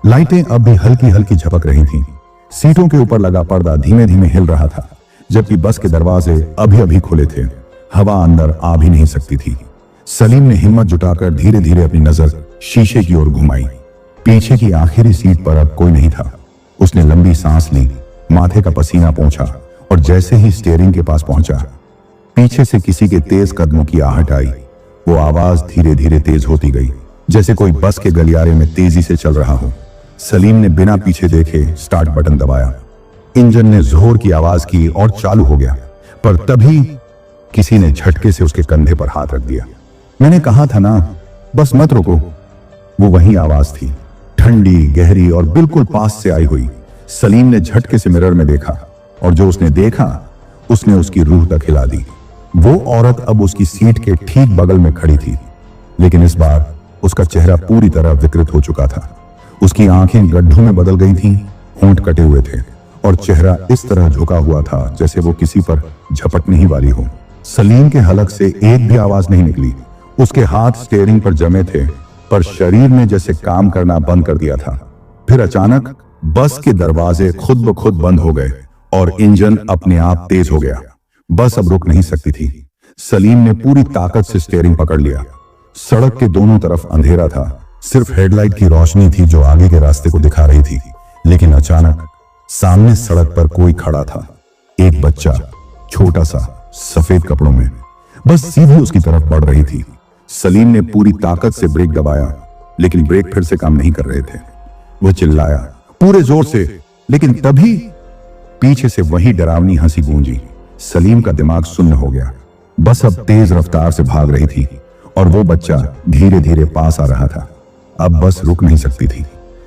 A: लाइटें अब भी हल्की हल्की झपक रही थीं। सीटों के ऊपर लगा पर्दा धीमे धीमे हिल रहा था, जबकि बस के दरवाजे अभी अभी खुले थे। हवा अंदर आ भी नहीं सकती थी। सलीम ने हिम्मत जुटाकर धीरे धीरे अपनी नजर शीशे की ओर घुमाई। पीछे की आखिरी सीट पर अब कोई नहीं था। उसने लंबी सांस ली, माथे का पसीना पोंछा और जैसे ही स्टीयरिंग के पास पहुंचा, पीछे से किसी के तेज कदमों की आहट आई। वो आवाज धीरे धीरे तेज होती गई, जैसे कोई बस के गलियारे में तेजी से चल रहा हो। सलीम ने बिना पीछे देखे स्टार्ट बटन दबाया। इंजन ने जोर की आवाज की और चालू हो गया, पर तभी किसी ने झटके से उसके कंधे पर हाथ रख दिया। मैंने कहा था ना, बस मत रोको। वो वही आवाज थी, ठंडी, गहरी और बिल्कुल पास से आई हुई। सलीम ने झटके से मिरर में देखा और जो उसने देखा उसने उसकी रूह तक हिला दी। वो औरत अब उसकी सीट के ठीक बगल में खड़ी थी, लेकिन इस बार उसका चेहरा पूरी तरह विकृत हो चुका था। उसकी आंखें गड्ढों में बदल गई थीं, होंठ कटे हुए थे और चेहरा इस तरह झुका हुआ था जैसे वो किसी पर झपटने ही वाली हो। सलीम के हलक से एक भी आवाज नहीं निकली। उसके हाथ स्टीयरिंग पर जमे थे, पर शरीर ने जैसे काम करना बंद कर दिया था। फिर अचानक बस के दरवाजे खुद ब खुद बंद हो गए और इंजन अपने आप तेज हो गया। बस अब रुक नहीं सकती थी। सलीम ने पूरी ताकत से स्टीयरिंग पकड़ लिया। सड़क के दोनों तरफ अंधेरा था, सिर्फ हेडलाइट की रोशनी थी जो आगे के रास्ते को दिखा रही थी। लेकिन अचानक सामने सड़क पर कोई खड़ा था, एक बच्चा, छोटा सा, सफेद कपड़ों में। बस सीधी उसकी तरफ बढ़ रही थी। सलीम ने पूरी ताकत से ब्रेक दबाया, लेकिन ब्रेक फिर से काम नहीं कर रहे थे। वो चिल्लाया पूरे जोर से, लेकिन तभी पीछे से वही डरावनी हंसी गूंजी। सलीम का दिमाग सुन्न हो गया। बस अब तेज रफ्तार से भाग रही थी और वो बच्चा धीरे धीरे पास आ रहा था। अब बस रुक नहीं सकती थी।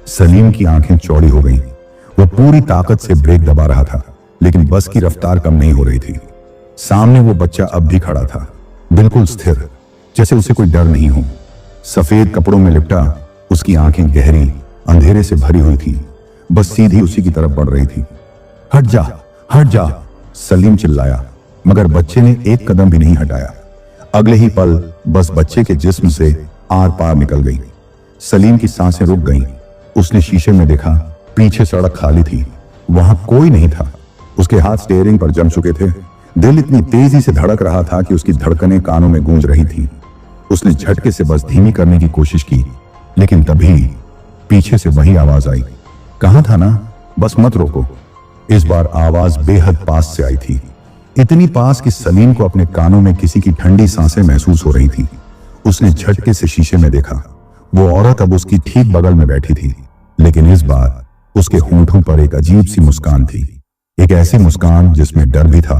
A: सलीम की आंखें चौड़ी हो गईं। वो पूरी ताकत से ब्रेक दबा रहा था, लेकिन बस की रफ्तार कम नहीं हो रही थी। सामने वो बच्चा अब भी खड़ा था, बिल्कुल स्थिर, जैसे उसे कोई डर नहीं हो। सफेद कपड़ों में लिपटा, उसकी आंखें गहरी, अंधेरे से भरी हुई थी, बस सीधी उसी की तरफ बढ़ रही थी। हट जा, हट जा, सलीम चिल्लाया, मगर बच्चे ने एक कदम भी नहीं हटाया। अगले ही पल बस बच्चे के जिस्म से आर पार निकल गई। सलीम की सांसें रुक गईं। उसने शीशे में देखा, पीछे सड़क खाली थी, वहां कोई नहीं था। उसके हाथ स्टीयरिंग पर जम चुके थे। दिल इतनी तेजी से धड़क रहा था कि उसकी धड़कनें कानों में गूंज रही थी। उसने झटके से बस धीमी करने की कोशिश की, लेकिन तभी पीछे से वही आवाज आई, कहा था ना, बस मत रोको। इस बार आवाज बेहद पास से आई थी, इतनी पास कि सलीम को अपने कानों में किसी की ठंडी सांसें महसूस हो रही थी। उसने झटके से शीशे में देखा। वो औरत अब उसकी ठीक बगल में बैठी थी, लेकिन इस बार उसके होंठों पर एक अजीब सी मुस्कान थी। एक ऐसी मुस्कान जिसमें डर भी था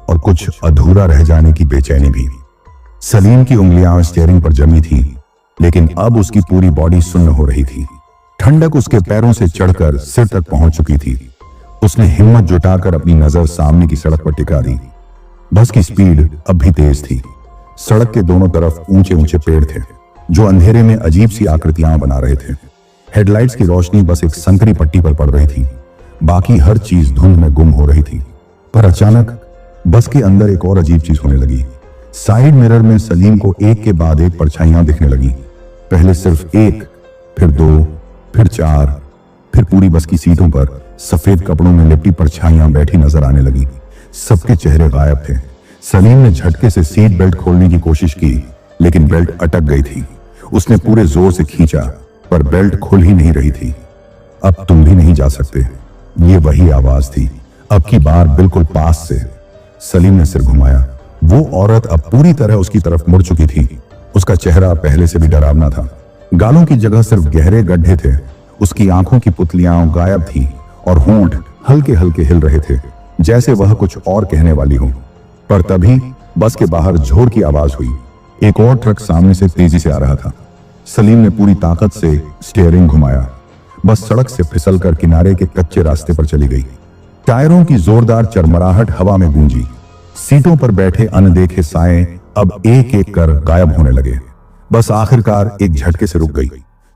A: और कुछ अधूरा रह जाने की बेचैनी भी। सलीम की उंगलियां स्टीयरिंग पर जमी थी, लेकिन अब उसकी पूरी बॉडी सुन्न हो रही थी। ठंडक उसके पैरों से चढ़कर सिर तक पहुंच चुकी थी। उसने हिम्मत जुटाकर अपनी नजर सामने की सड़क पर टिका दी। बस की स्पीड अब भी तेज थी। सड़क के दोनों तरफ ऊंचे ऊंचे पेड़ थे जो अंधेरे में अजीब सी आकृतियां बना रहे थे। हेडलाइट्स की रोशनी बस एक संकरी पट्टी पर पड़ रही थी, बाकी हर चीज धुंध में गुम हो रही थी। पर अचानक बस के अंदर एक और अजीब चीज होने लगी। साइड मिरर में सलीम को एक के बाद एक परछाइयां दिखने लगी। पहले सिर्फ एक, फिर दो, फिर चार, फिर पूरी बस की सीटों पर सफेद कपड़ों में लिपटी परछाइयां बैठी नजर आने लगी। सबके चेहरे गायब थे। सलीम ने झटके से सीट बेल्ट खोलने की कोशिश की, लेकिन बेल्ट अटक गई थी। उसने पूरे जोर से खींचा, पर बेल्ट खुल ही नहीं रही थी। अब तुम भी नहीं जा सकते, ये वही आवाज थी, अब की बार बिल्कुल पास से। सलीम ने सिर घुमाया। वो औरत अब पूरी तरह उसकी तरफ मुड़ चुकी थी। उसका चेहरा पहले से भी डरावना था। गालों की जगह सिर्फ गहरे गड्ढे थे। उसकी आंखों की पुतलियां गायब थीं और होंठ हल्के हल्के हिल रहे थे, जैसे वह कुछ और कहने वाली हो। पर तभी बस के बाहर जोर की आवाज हुई। एक और ट्रक सामने से तेजी से आ रहा था। सलीम ने पूरी ताकत से स्टीयरिंग घुमाया। बस सड़क से फिसलकर किनारे के कच्चे रास्ते पर चली गई। टायरों की जोरदार चरमराहट हवा में गूंजी। सीटों पर बैठे अनदेखे साए अब एक एक कर गायब होने लगे। बस आखिरकार एक झटके से रुक गई।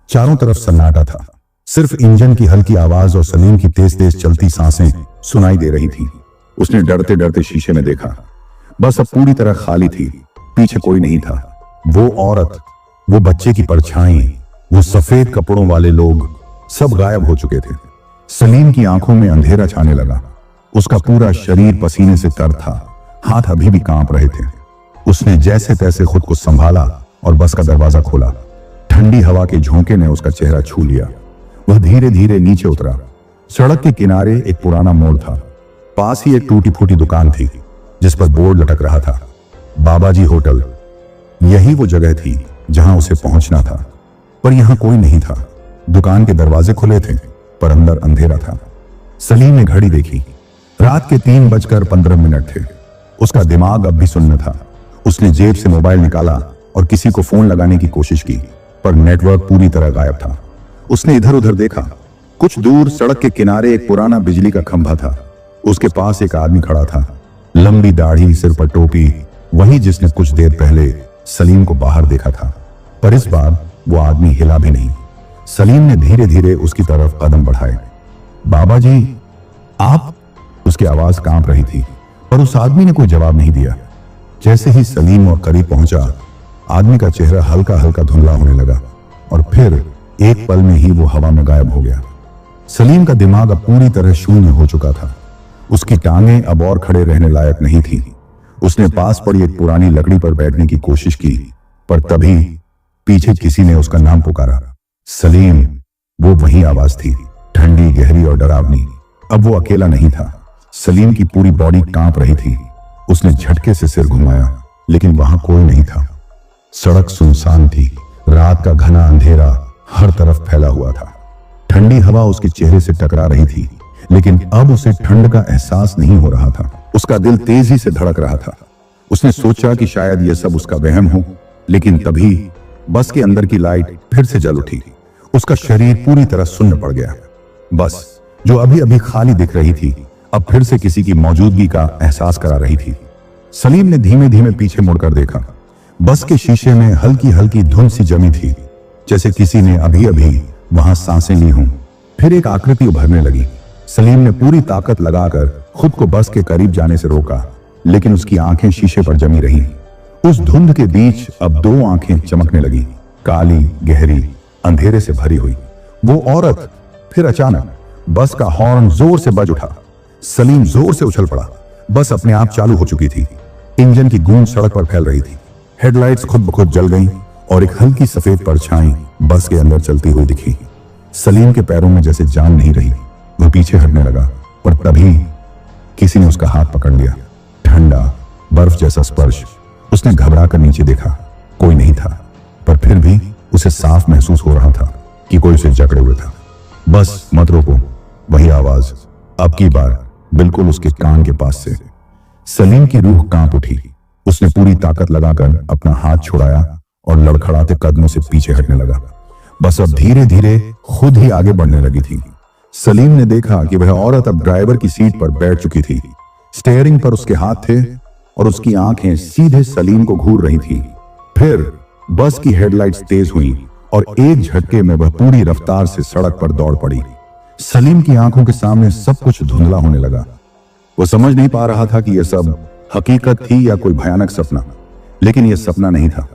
A: चारों तरफ सन्नाटा था। सिर्फ इंजन की हल्की आवाज और सलीम की तेज तेज चलती सांसें सुनाई दे रही थी। उसने डरते डरते शीशे में देखा। बस अब पूरी तरह खाली थी। पीछे कोई नहीं था। वो औरत, वो बच्चे की परछाई, वो सफेद कपड़ों वाले लोग सब गायब हो चुके थे। सलीम की आंखों में अंधेरा छाने लगा। उसका पूरा शरीर पसीने से तर था। हाथ अभी भी कांप रहे थे। उसने जैसे तैसे खुद को संभाला और बस का दरवाजा खोला। ठंडी हवा के झोंके ने उसका चेहरा छू लिया। वह धीरे धीरे नीचे उतरा। सड़क के किनारे एक पुराना मोड़ था। पास ही एक टूटी फूटी दुकान थी जिस पर बोर्ड लटक रहा था, बाबाजी होटल। यही वो जगह थी जहां उसे पहुंचना था, पर यहां कोई नहीं था। दुकान के दरवाजे खुले थे, पर अंदर अंधेरा था। सलीम ने घड़ी देखी। रात के 3:15 थे। उसका दिमाग अब भी सुन्न था। उसने जेब से मोबाइल निकाला और किसी को फोन लगाने की कोशिश की, पर पर नेटवर्क पूरी तरह गायब था। उसने इधर उधर देखा। कुछ दूर सड़क के किनारे एक पुराना बिजली का खंभा था। उसके पास एक आदमी खड़ा था, लंबी दाढ़ी, सिर पर टोपी, वही जिसने कुछ देर पहले सलीम को बाहर देखा था। पर इस बार वो आदमी हिला भी नहीं। सलीम ने धीरे धीरे उसकी तरफ कदम बढ़ाए। बाबा जी, आप? उसकी आवाज कांप रही थी, पर उस आदमी ने कोई जवाब नहीं दिया। जैसे ही सलीम और करीब पहुंचा, आदमी का चेहरा हल्का हल्का धुंधला होने लगा और फिर एक पल में ही वो हवा में गायब हो गया। सलीम का दिमाग अब पूरी तरह शून्य हो चुका था। उसकी टांगें अब और खड़े रहने लायक नहीं थी। उसने पास पड़ी एक पुरानी लकड़ी पर बैठने की कोशिश की, पर तभी पीछे किसी ने उसका नाम पुकारा। सलीम! वो वही आवाज थी, ठंडी, गहरी और डरावनी। अब वो अकेला नहीं था। सलीम की पूरी बॉडी कांप रही थी। उसने झटके से सिर घुमाया, लेकिन वहां कोई नहीं था। सड़क सुनसान थी। रात का घना अंधेरा हर तरफ फैला हुआ था। ठंडी हवा उसके चेहरे से टकरा रही थी, लेकिन अब उसे ठंड का एहसास नहीं हो रहा था। उसका दिल तेजी से धड़क रहा था। उसने सोचा कि शायद यह सब उसका वहम हो, लेकिन तभी बस के अंदर की लाइट फिर से जल उठी। उसका शरीर पूरी तरह सुन्न पड़ गया। बस जो अभी अभी खाली दिख रही थी, अब फिर से किसी की मौजूदगी का एहसास करा रही थी। सलीम ने धीमे धीमे पीछे मुड़कर देखा। बस के शीशे में हल्की हल्की धुंध सी जमी थी, जैसे किसी ने अभी अभी वहां सांसें ली हों। फिर एक आकृति उभरने लगी। सलीम ने पूरी ताकत लगाकर खुद को बस के करीब जाने से रोका, लेकिन उसकी आंखें शीशे पर जमी रहीं। उस धुंध के बीच अब दो आंखें चमकने लगी, काली, गहरी, अंधेरे से भरी हुई। वो औरत! फिर अचानक बस का हॉर्न जोर से बज उठा। सलीम जोर से उछल पड़ा। बस अपने आप चालू हो चुकी थी। इंजन की गूंज सड़क पर फैल रही थी। हेडलाइट्स खुद ब खुद जल गईं और एक हल्की सफेद परछाई बस के अंदर चलती हुई दिखी। सलीम के पैरों में जैसे जान नहीं रही। वो पीछे हटने लगा, पर तभी किसी ने उसका हाथ पकड़ लिया। ठंडा, बर्फ जैसा स्पर्श। उसने घबरा कर नीचे देखा। कोई नहीं था, पर फिर भी उसे साफ महसूस हो रहा था कि कोई उसे जकड़े हुए था। बस मत रोको, वही आवाज, अब की बार बिल्कुल उसके कान के पास से। सलीम की रूह कांप उठी। उसने पूरी ताकत लगाकर अपना हाथ छुड़ाया और लड़खड़ाते कदमों से पीछे हटने लगा। बस अब धीरे धीरे खुद ही आगे बढ़ने लगी थी। सलीम ने देखा कि वह औरत अब ड्राइवर की सीट पर बैठ चुकी थी। स्टीयरिंग पर उसके हाथ थे और उसकी आंखें सीधे सलीम को घूर रही थी। फिर बस की हेडलाइट्स तेज हुई और एक झटके में वह पूरी रफ्तार से सड़क पर दौड़ पड़ी। सलीम की आंखों के सामने सब कुछ धुंधला होने लगा। वो समझ नहीं पा रहा था कि यह सब हकीकत थी या कोई भयानक सपना, लेकिन यह सपना नहीं था।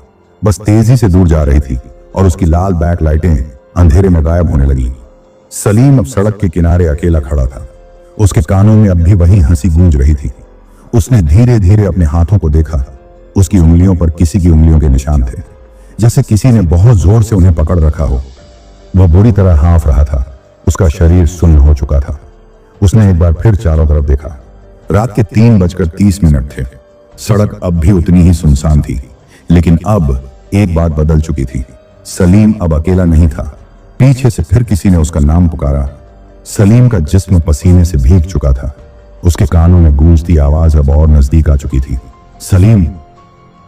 A: बस तेजी से दूर जा रही थी और उसकी लाल बैक लाइटें अंधेरे में गायब होने लगी। सलीम अब सड़क के किनारे अकेला खड़ा था। उसके कानों में अब भी वही हंसी गूंज रही थी। उसने धीरे धीरे अपने हाथों को देखा। उसकी उंगलियों पर किसी की उंगलियों के निशान थे, जैसे किसी ने बहुत जोर से उन्हें पकड़ रखा हो। वह बुरी तरह हाँफ रहा था। उसका शरीर सुन्न हो चुका था। उसने एक बार फिर चारों तरफ देखा। रात के 3:30 थे। सड़क अब भी उतनी ही सुनसान थी, लेकिन अब एक बात बदल चुकी थी। सलीम अब अकेला नहीं था। पीछे से फिर किसी ने उसका नाम पुकारा। सलीम का जिस्म पसीने से भीग चुका था। उसके कानों में गूंजती आवाज अब और नजदीक आ चुकी थी। सलीम!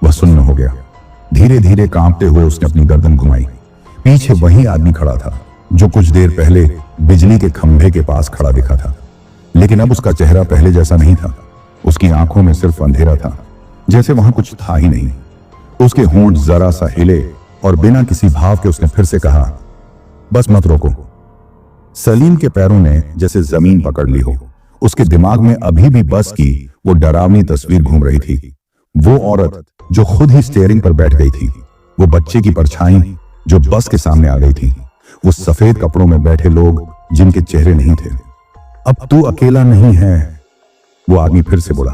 A: वह सुन्न हो गया। धीरे धीरे कांपते हुए उसने अपनी गर्दन घुमाई। पीछे वही आदमी खड़ा था जो कुछ देर पहले बिजली के खंभे के पास खड़ा दिखा था, लेकिन अब उसका चेहरा पहले जैसा नहीं था। उसकी आंखों में सिर्फ अंधेरा था, जैसे वहां कुछ था ही नहीं। उसके होंठ जरा सा हिले और बिना किसी भाव के उसने फिर से कहा, बस मत रोको। सलीम के पैरों ने जैसे जमीन पकड़ ली हो। उसके दिमाग में अभी भी बस की वो डरावनी तस्वीर घूम रही थी। वो औरत जो खुद ही स्टीयरिंग पर बैठ गई थी, वो बच्चे की परछाई जो बस के सामने आ गई थी, वो सफेद कपड़ों में बैठे लोग जिनके चेहरे नहीं थे। अब तू अकेला नहीं है, वो आदमी फिर से बोला,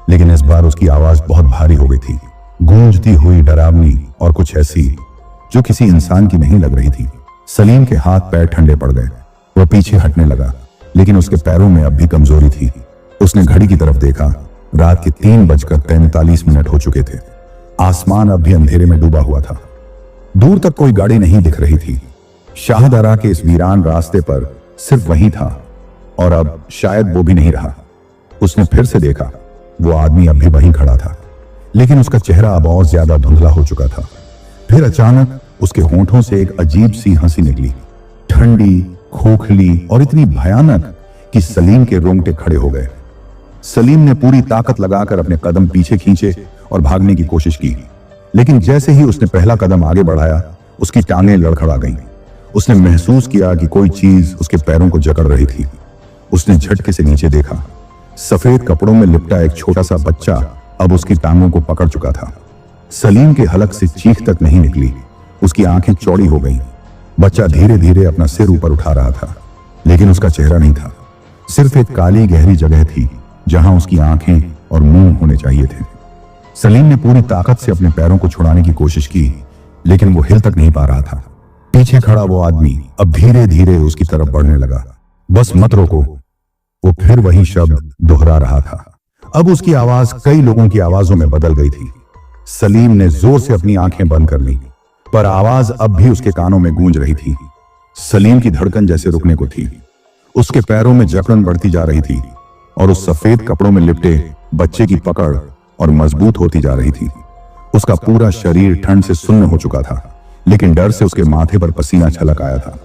A: लेकिन इस बार उसकी आवाज बहुत भारी हो गई थी, गूंजती हुई, डरावनी और कुछ ऐसी जो किसी इंसान की नहीं लग रही थी। सलीम के हाथ पैर ठंडे पड़ गए। वह पीछे हटने लगा, लेकिन उसके पैरों में अब भी कमजोरी थी। उसने घड़ी की तरफ देखा। रात के 3:43 हो चुके थे। आसमान अब भी अंधेरे में डूबा हुआ था। दूर तक कोई गाड़ी नहीं दिख रही थी। शाहदरा के इस वीरान रास्ते पर सिर्फ वही था, और अब शायद वो भी नहीं रहा। उसने फिर से देखा। वो आदमी अब भी वहीं खड़ा था, लेकिन उसका चेहरा अब और ज्यादा धुंधला हो चुका था। फिर अचानक उसके होंठों से एक अजीब सी हंसी निकली, ठंडी, खोखली और इतनी भयानक कि सलीम के रोंगटे खड़े हो गए। सलीम ने पूरी ताकत लगाकर अपने कदम पीछे खींचे और भागने की कोशिश की, लेकिन जैसे ही उसने पहला कदम आगे बढ़ाया, उसकी टांगें लड़खड़ा गईं। उसने महसूस किया कि कोई चीज उसके पैरों को जकड़ रही थी। उसने झटके से नीचे देखा। सफेद कपड़ों में लिपटा एक छोटा सा बच्चा अब उसकी टांगों को पकड़ चुका था। सलीम के हलक से चीख तक नहीं निकली, उसकी आंखें चौड़ी हो गईं। बच्चा धीरे धीरे अपना सिर ऊपर उठा रहा था, लेकिन उसका चेहरा नहीं था। सिर्फ एक काली गहरी जगह थी जहां उसकी आंखें और मुंह होने चाहिए थे। सलीम ने पूरी ताकत से अपने पैरों को छुड़ाने की कोशिश की, लेकिन वो हिल तक नहीं पा रहा था। पीछे खड़ा वो आदमी अब धीरे धीरे उसकी तरफ बढ़ने लगा। बस मत रोको, वो फिर वही शब्द दोहरा रहा था। अब उसकी आवाज कई लोगों की आवाजों में बदल गई थी। सलीम ने जोर से अपनी आंखें बंद कर ली, पर आवाज अब भी उसके कानों में गूंज रही थी। सलीम की धड़कन जैसे रुकने को थी। उसके पैरों में जकड़न बढ़ती जा रही थी और उस सफेद कपड़ों में लिपटे बच्चे की पकड़ और मजबूत होती जा रही थी। उसका पूरा शरीर ठंड से सुन्न हो चुका था, लेकिन डर से उसके माथे पर पसीना छलक आया था।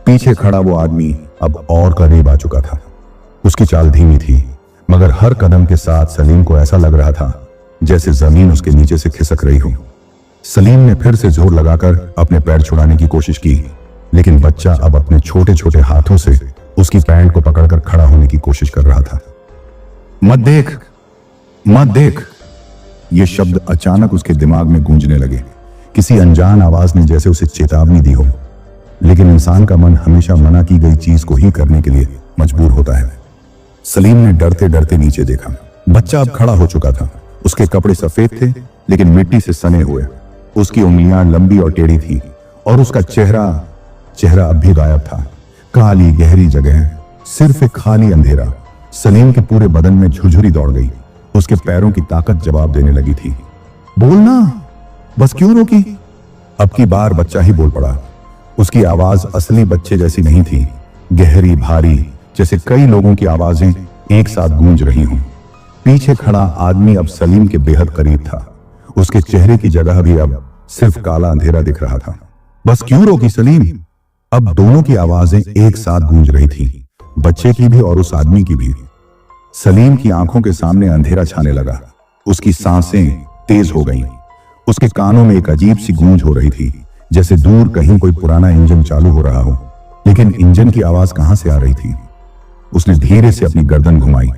A: पीछे खड़ा वो आदमी अब और करीब आ चुका था। उसकी चाल धीमी थी, मगर हर कदम के साथ सलीम को ऐसा लग रहा था जैसे जमीन उसके नीचे से खिसक रही हो। सलीम ने फिर से जोर लगाकर अपने पैर छुड़ाने की कोशिश की, लेकिन बच्चा अब अपने छोटे छोटे हाथों से उसकी पैंट को पकड़कर खड़ा होने की कोशिश कर रहा था। मत देख, मत देख, ये शब्द अचानक उसके दिमाग में गूंजने लगे। किसी अनजान आवाज ने जैसे उसे चेतावनी दी हो, लेकिन इंसान का मन हमेशा मना की गई चीज को ही करने के लिए मजबूर होता है। सलीम ने डरते डरते नीचे देखा। बच्चा अब खड़ा हो चुका था। उसके कपड़े सफेद थे, लेकिन मिट्टी से सने हुए। उसकी उंगलियां लंबी और टेढ़ी थी और उसका चेहरा अब भी गायब था। काली गहरी जगह, सिर्फ एक खाली अंधेरा। सलीम के पूरे बदन में झुरझुरी दौड़ गई। उसके पैरों की ताकत जवाब देने लगी थी। बोलना, बस क्यों रोकी? अब की बार बच्चा ही बोल पड़ा। उसकी आवाज असली बच्चे जैसी नहीं थी, गहरी, भारी, जैसे कई लोगों की आवाजें एक साथ गूंज रही हों। पीछे खड़ा आदमी अब सलीम के बेहद करीब था। उसके चेहरे की जगह भी अब सिर्फ काला अंधेरा दिख रहा था। बस क्यों रोकी सलीम? अब दोनों की आवाजें एक साथ गूंज रही थी, बच्चे की भी और उस आदमी की भी। सलीम की आंखों के सामने अंधेरा छाने लगा। उसकी सांसें तेज हो गईं। उसके कानों में एक अजीब सी गूंज हो रही थी, जैसे दूर कहीं कोई पुराना इंजन चालू हो रहा हो, लेकिन इंजन की आवाज कहां से आ रही थी? उसने धीरे से अपनी गर्दन घुमाई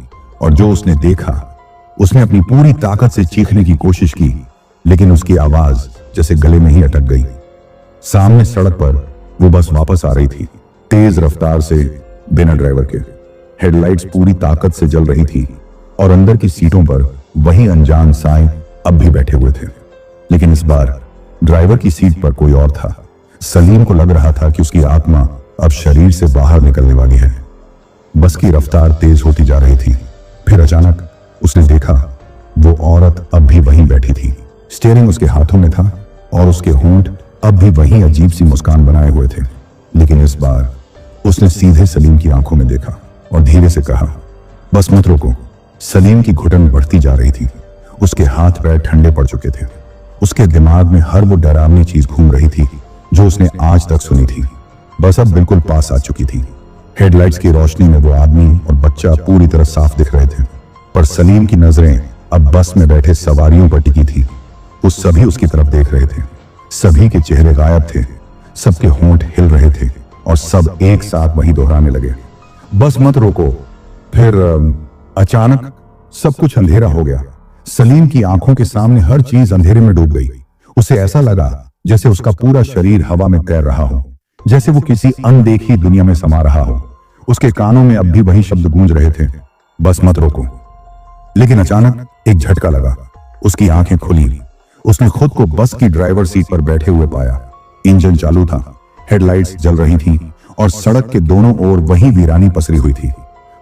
A: और जो उसने देखा, उसने अपनी पूरी ताकत से चीखने की कोशिश की, लेकिन उसकी आवाज जैसे गले में ही अटक गई। सामने सड़क पर वो बस वापस आ रही थी, तेज रफ्तार से, बिना ड्राइवर के। हेडलाइट्स पूरी ताकत से जल रही थी और अंदर की सीटों पर वही अनजान साईं अब भी बैठे हुए थे, लेकिन इस बार ड्राइवर की सीट पर कोई और था। सलीम को लग रहा था कि उसकी आत्मा अब शरीर से बाहर निकलने वाली है। बस की रफ्तार तेज होती जा रही थी। फिर अचानक उसने देखा वो औरत अब भी वहीं बैठी थी। स्टीयरिंग उसके हाथों में था और उसके होंठ अब भी वहीं अजीब सी मुस्कान बनाए हुए थे, लेकिन इस बार उसने सीधे सलीम की आंखों में देखा और धीरे से कहा, बस मत रोको। सलीम की घुटन बढ़ती जा रही थी। उसके हाथ पैर ठंडे पड़ चुके थे। उसके दिमाग में हर वो डरावनी चीज घूम रही थी जो उसने आज तक सुनी थी, बस अब बिल्कुल पास आ चुकी थी। हेडलाइट्स की रोशनी में वो आदमी और बच्चा पूरी तरह साफ दिख रहे थे, पर सलीम की नजरें अब बस में बैठे सवारियों पर टिकी थी। वो सभी उसकी तरफ देख रहे थे। सभी के चेहरे गायब थे, सबके होंठ हिल रहे थे और सब एक साथ वही दोहराने लगे, बस मत रोको। फिर अचानक सब कुछ अंधेरा हो गया। सलीम की आंखों के सामने हर चीज अंधेरे में डूब गई। उसे ऐसा लगा जैसे उसका पूरा शरीर हवा में तैर रहा हो, जैसे वो किसी अनदेखी दुनिया में समा रहा हो। उसके कानों में अब भी वही शब्द गूंज रहे थे, बस मत रोको। लेकिन अचानक एक झटका लगा। उसकी आंखें खुली। उसने खुद को बस की ड्राइवर सीट पर बैठे हुए पाया। इंजन चालू था, हेडलाइट्स जल रही थी और सड़क के दोनों ओर वही वीरानी पसरी हुई थी,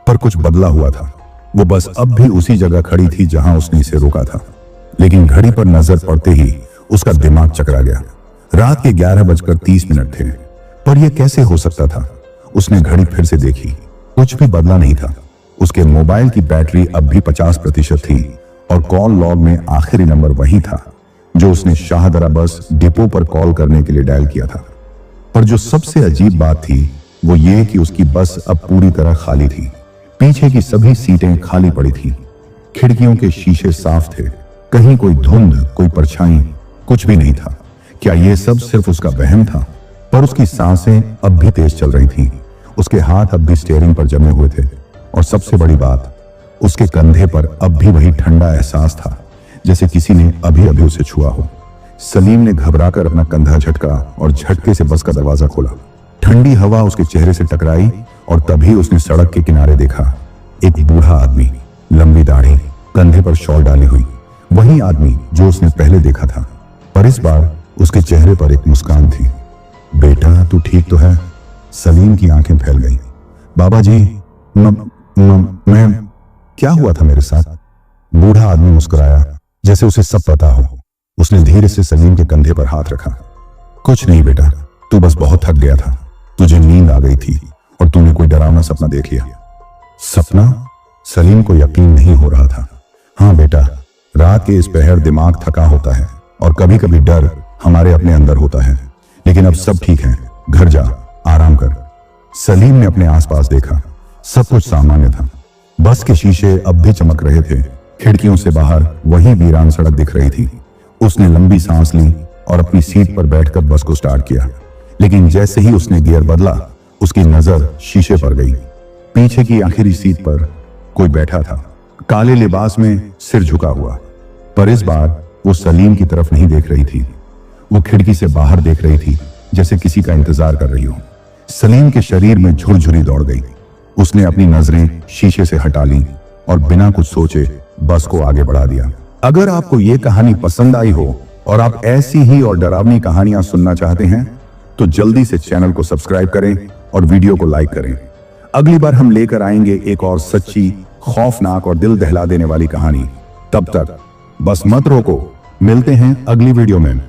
A: पर कुछ बदला हुआ था। वो बस अब भी उसी जगह खड़ी थी जहां उसने इसे रोका था। लेकिन घड़ी पर नजर पड़ते ही उसका दिमाग चकरा गया। रात के 11:30 थे, पर यह कैसे हो सकता था? उसने घड़ी फिर से देखी, कुछ भी बदला नहीं था। उसके मोबाइल की बैटरी अब भी 50% थी और कॉल लॉग में आखिरी नंबर वही था, जो उसने शाहदरा बस डिपो पर कॉल करने के लिए डायल किया था। पर जो सबसे अजीब बात थी वो ये कि उसकी बस अब पूरी तरह खाली थी। पीछे की सभी सीटें खाली पड़ी थीं। खिड़कियों के शीशे साफ थे, कहीं कोई धुंध, कोई परछाई, कुछ भी नहीं था। क्या यह सब सिर्फ उसका वहम था? पर उसकी सांसें अब भी तेज चल रही थीं। उसके हाथ अब भी स्टीयरिंग पर जमे हुए थे और सबसे बड़ी बात, उसके कंधे पर अब भी वही ठंडा एहसास था जैसे किसी ने अभी अभी उसे छुआ हो। सलीम ने घबराकर अपना कंधा झटका और झटके से बस का दरवाजा खोला। ठंडी हवा उसके चेहरे से टकराई और तभी उसने सड़क के किनारे देखा एक बूढ़ा आदमी, लंबी दाढ़ी, कंधे पर शॉल डाली हुई, वही आदमी जो उसने पहले देखा था। पर इस बार उसके चेहरे पर एक मुस्कान थी। बेटा, तू ठीक तो है? सलीम की आंखें फैल गईं। बाबा जी, मैं क्या हुआ था मेरे साथ? बूढ़ा आदमी मुस्कुराया जैसे उसे सब पता हो। उसने धीरे से सलीम के कंधे पर हाथ रखा। कुछ नहीं बेटा, तू बस बहुत थक गया था। तुझे नींद आ गई थी और तूने कोई डरावना सपना देख लिया। सपना? सलीम को यकीन नहीं हो रहा था। हाँ बेटा, रात के इस पहर दिमाग थका होता है और कभी कभी डर हमारे अपने अंदर होता है, लेकिन अब सब ठीक है। घर जा, आराम कर। सलीम ने अपने आसपास देखा। सब कुछ सामान्य था। बस के शीशे अब भी चमक रहे थे। खिड़कियों से बाहर वही वीरान सड़क दिख रही थी। उसने लंबी सांस ली और अपनी सीट पर बैठकर बस को स्टार्ट किया। लेकिन जैसे ही उसने गियर बदला, उसकी नजर शीशे पर गई। पीछे की आखिरी सीट पर कोई बैठा था, काले लिबास में, सिर झुका हुआ। पर इस बार वो सलीम की तरफ नहीं देख रही थी। वो खिड़की से बाहर देख रही थी, जैसे किसी का इंतजार कर रही हो। सलीम के शरीर में झुरझुरी दौड़ गई। उसने अपनी नजरें शीशे से हटा ली और बिना कुछ सोचे बस को आगे बढ़ा दिया। अगर आपको ये कहानी पसंद आई हो और आप ऐसी ही और डरावनी कहानियां सुनना चाहते हैं तो जल्दी से चैनल को सब्सक्राइब करें और वीडियो को लाइक करें। अगली बार हम लेकर आएंगे एक और सच्ची, खौफनाक और दिल दहला देने वाली कहानी। तब तक बस मत रोको। मिलते हैं अगली वीडियो में।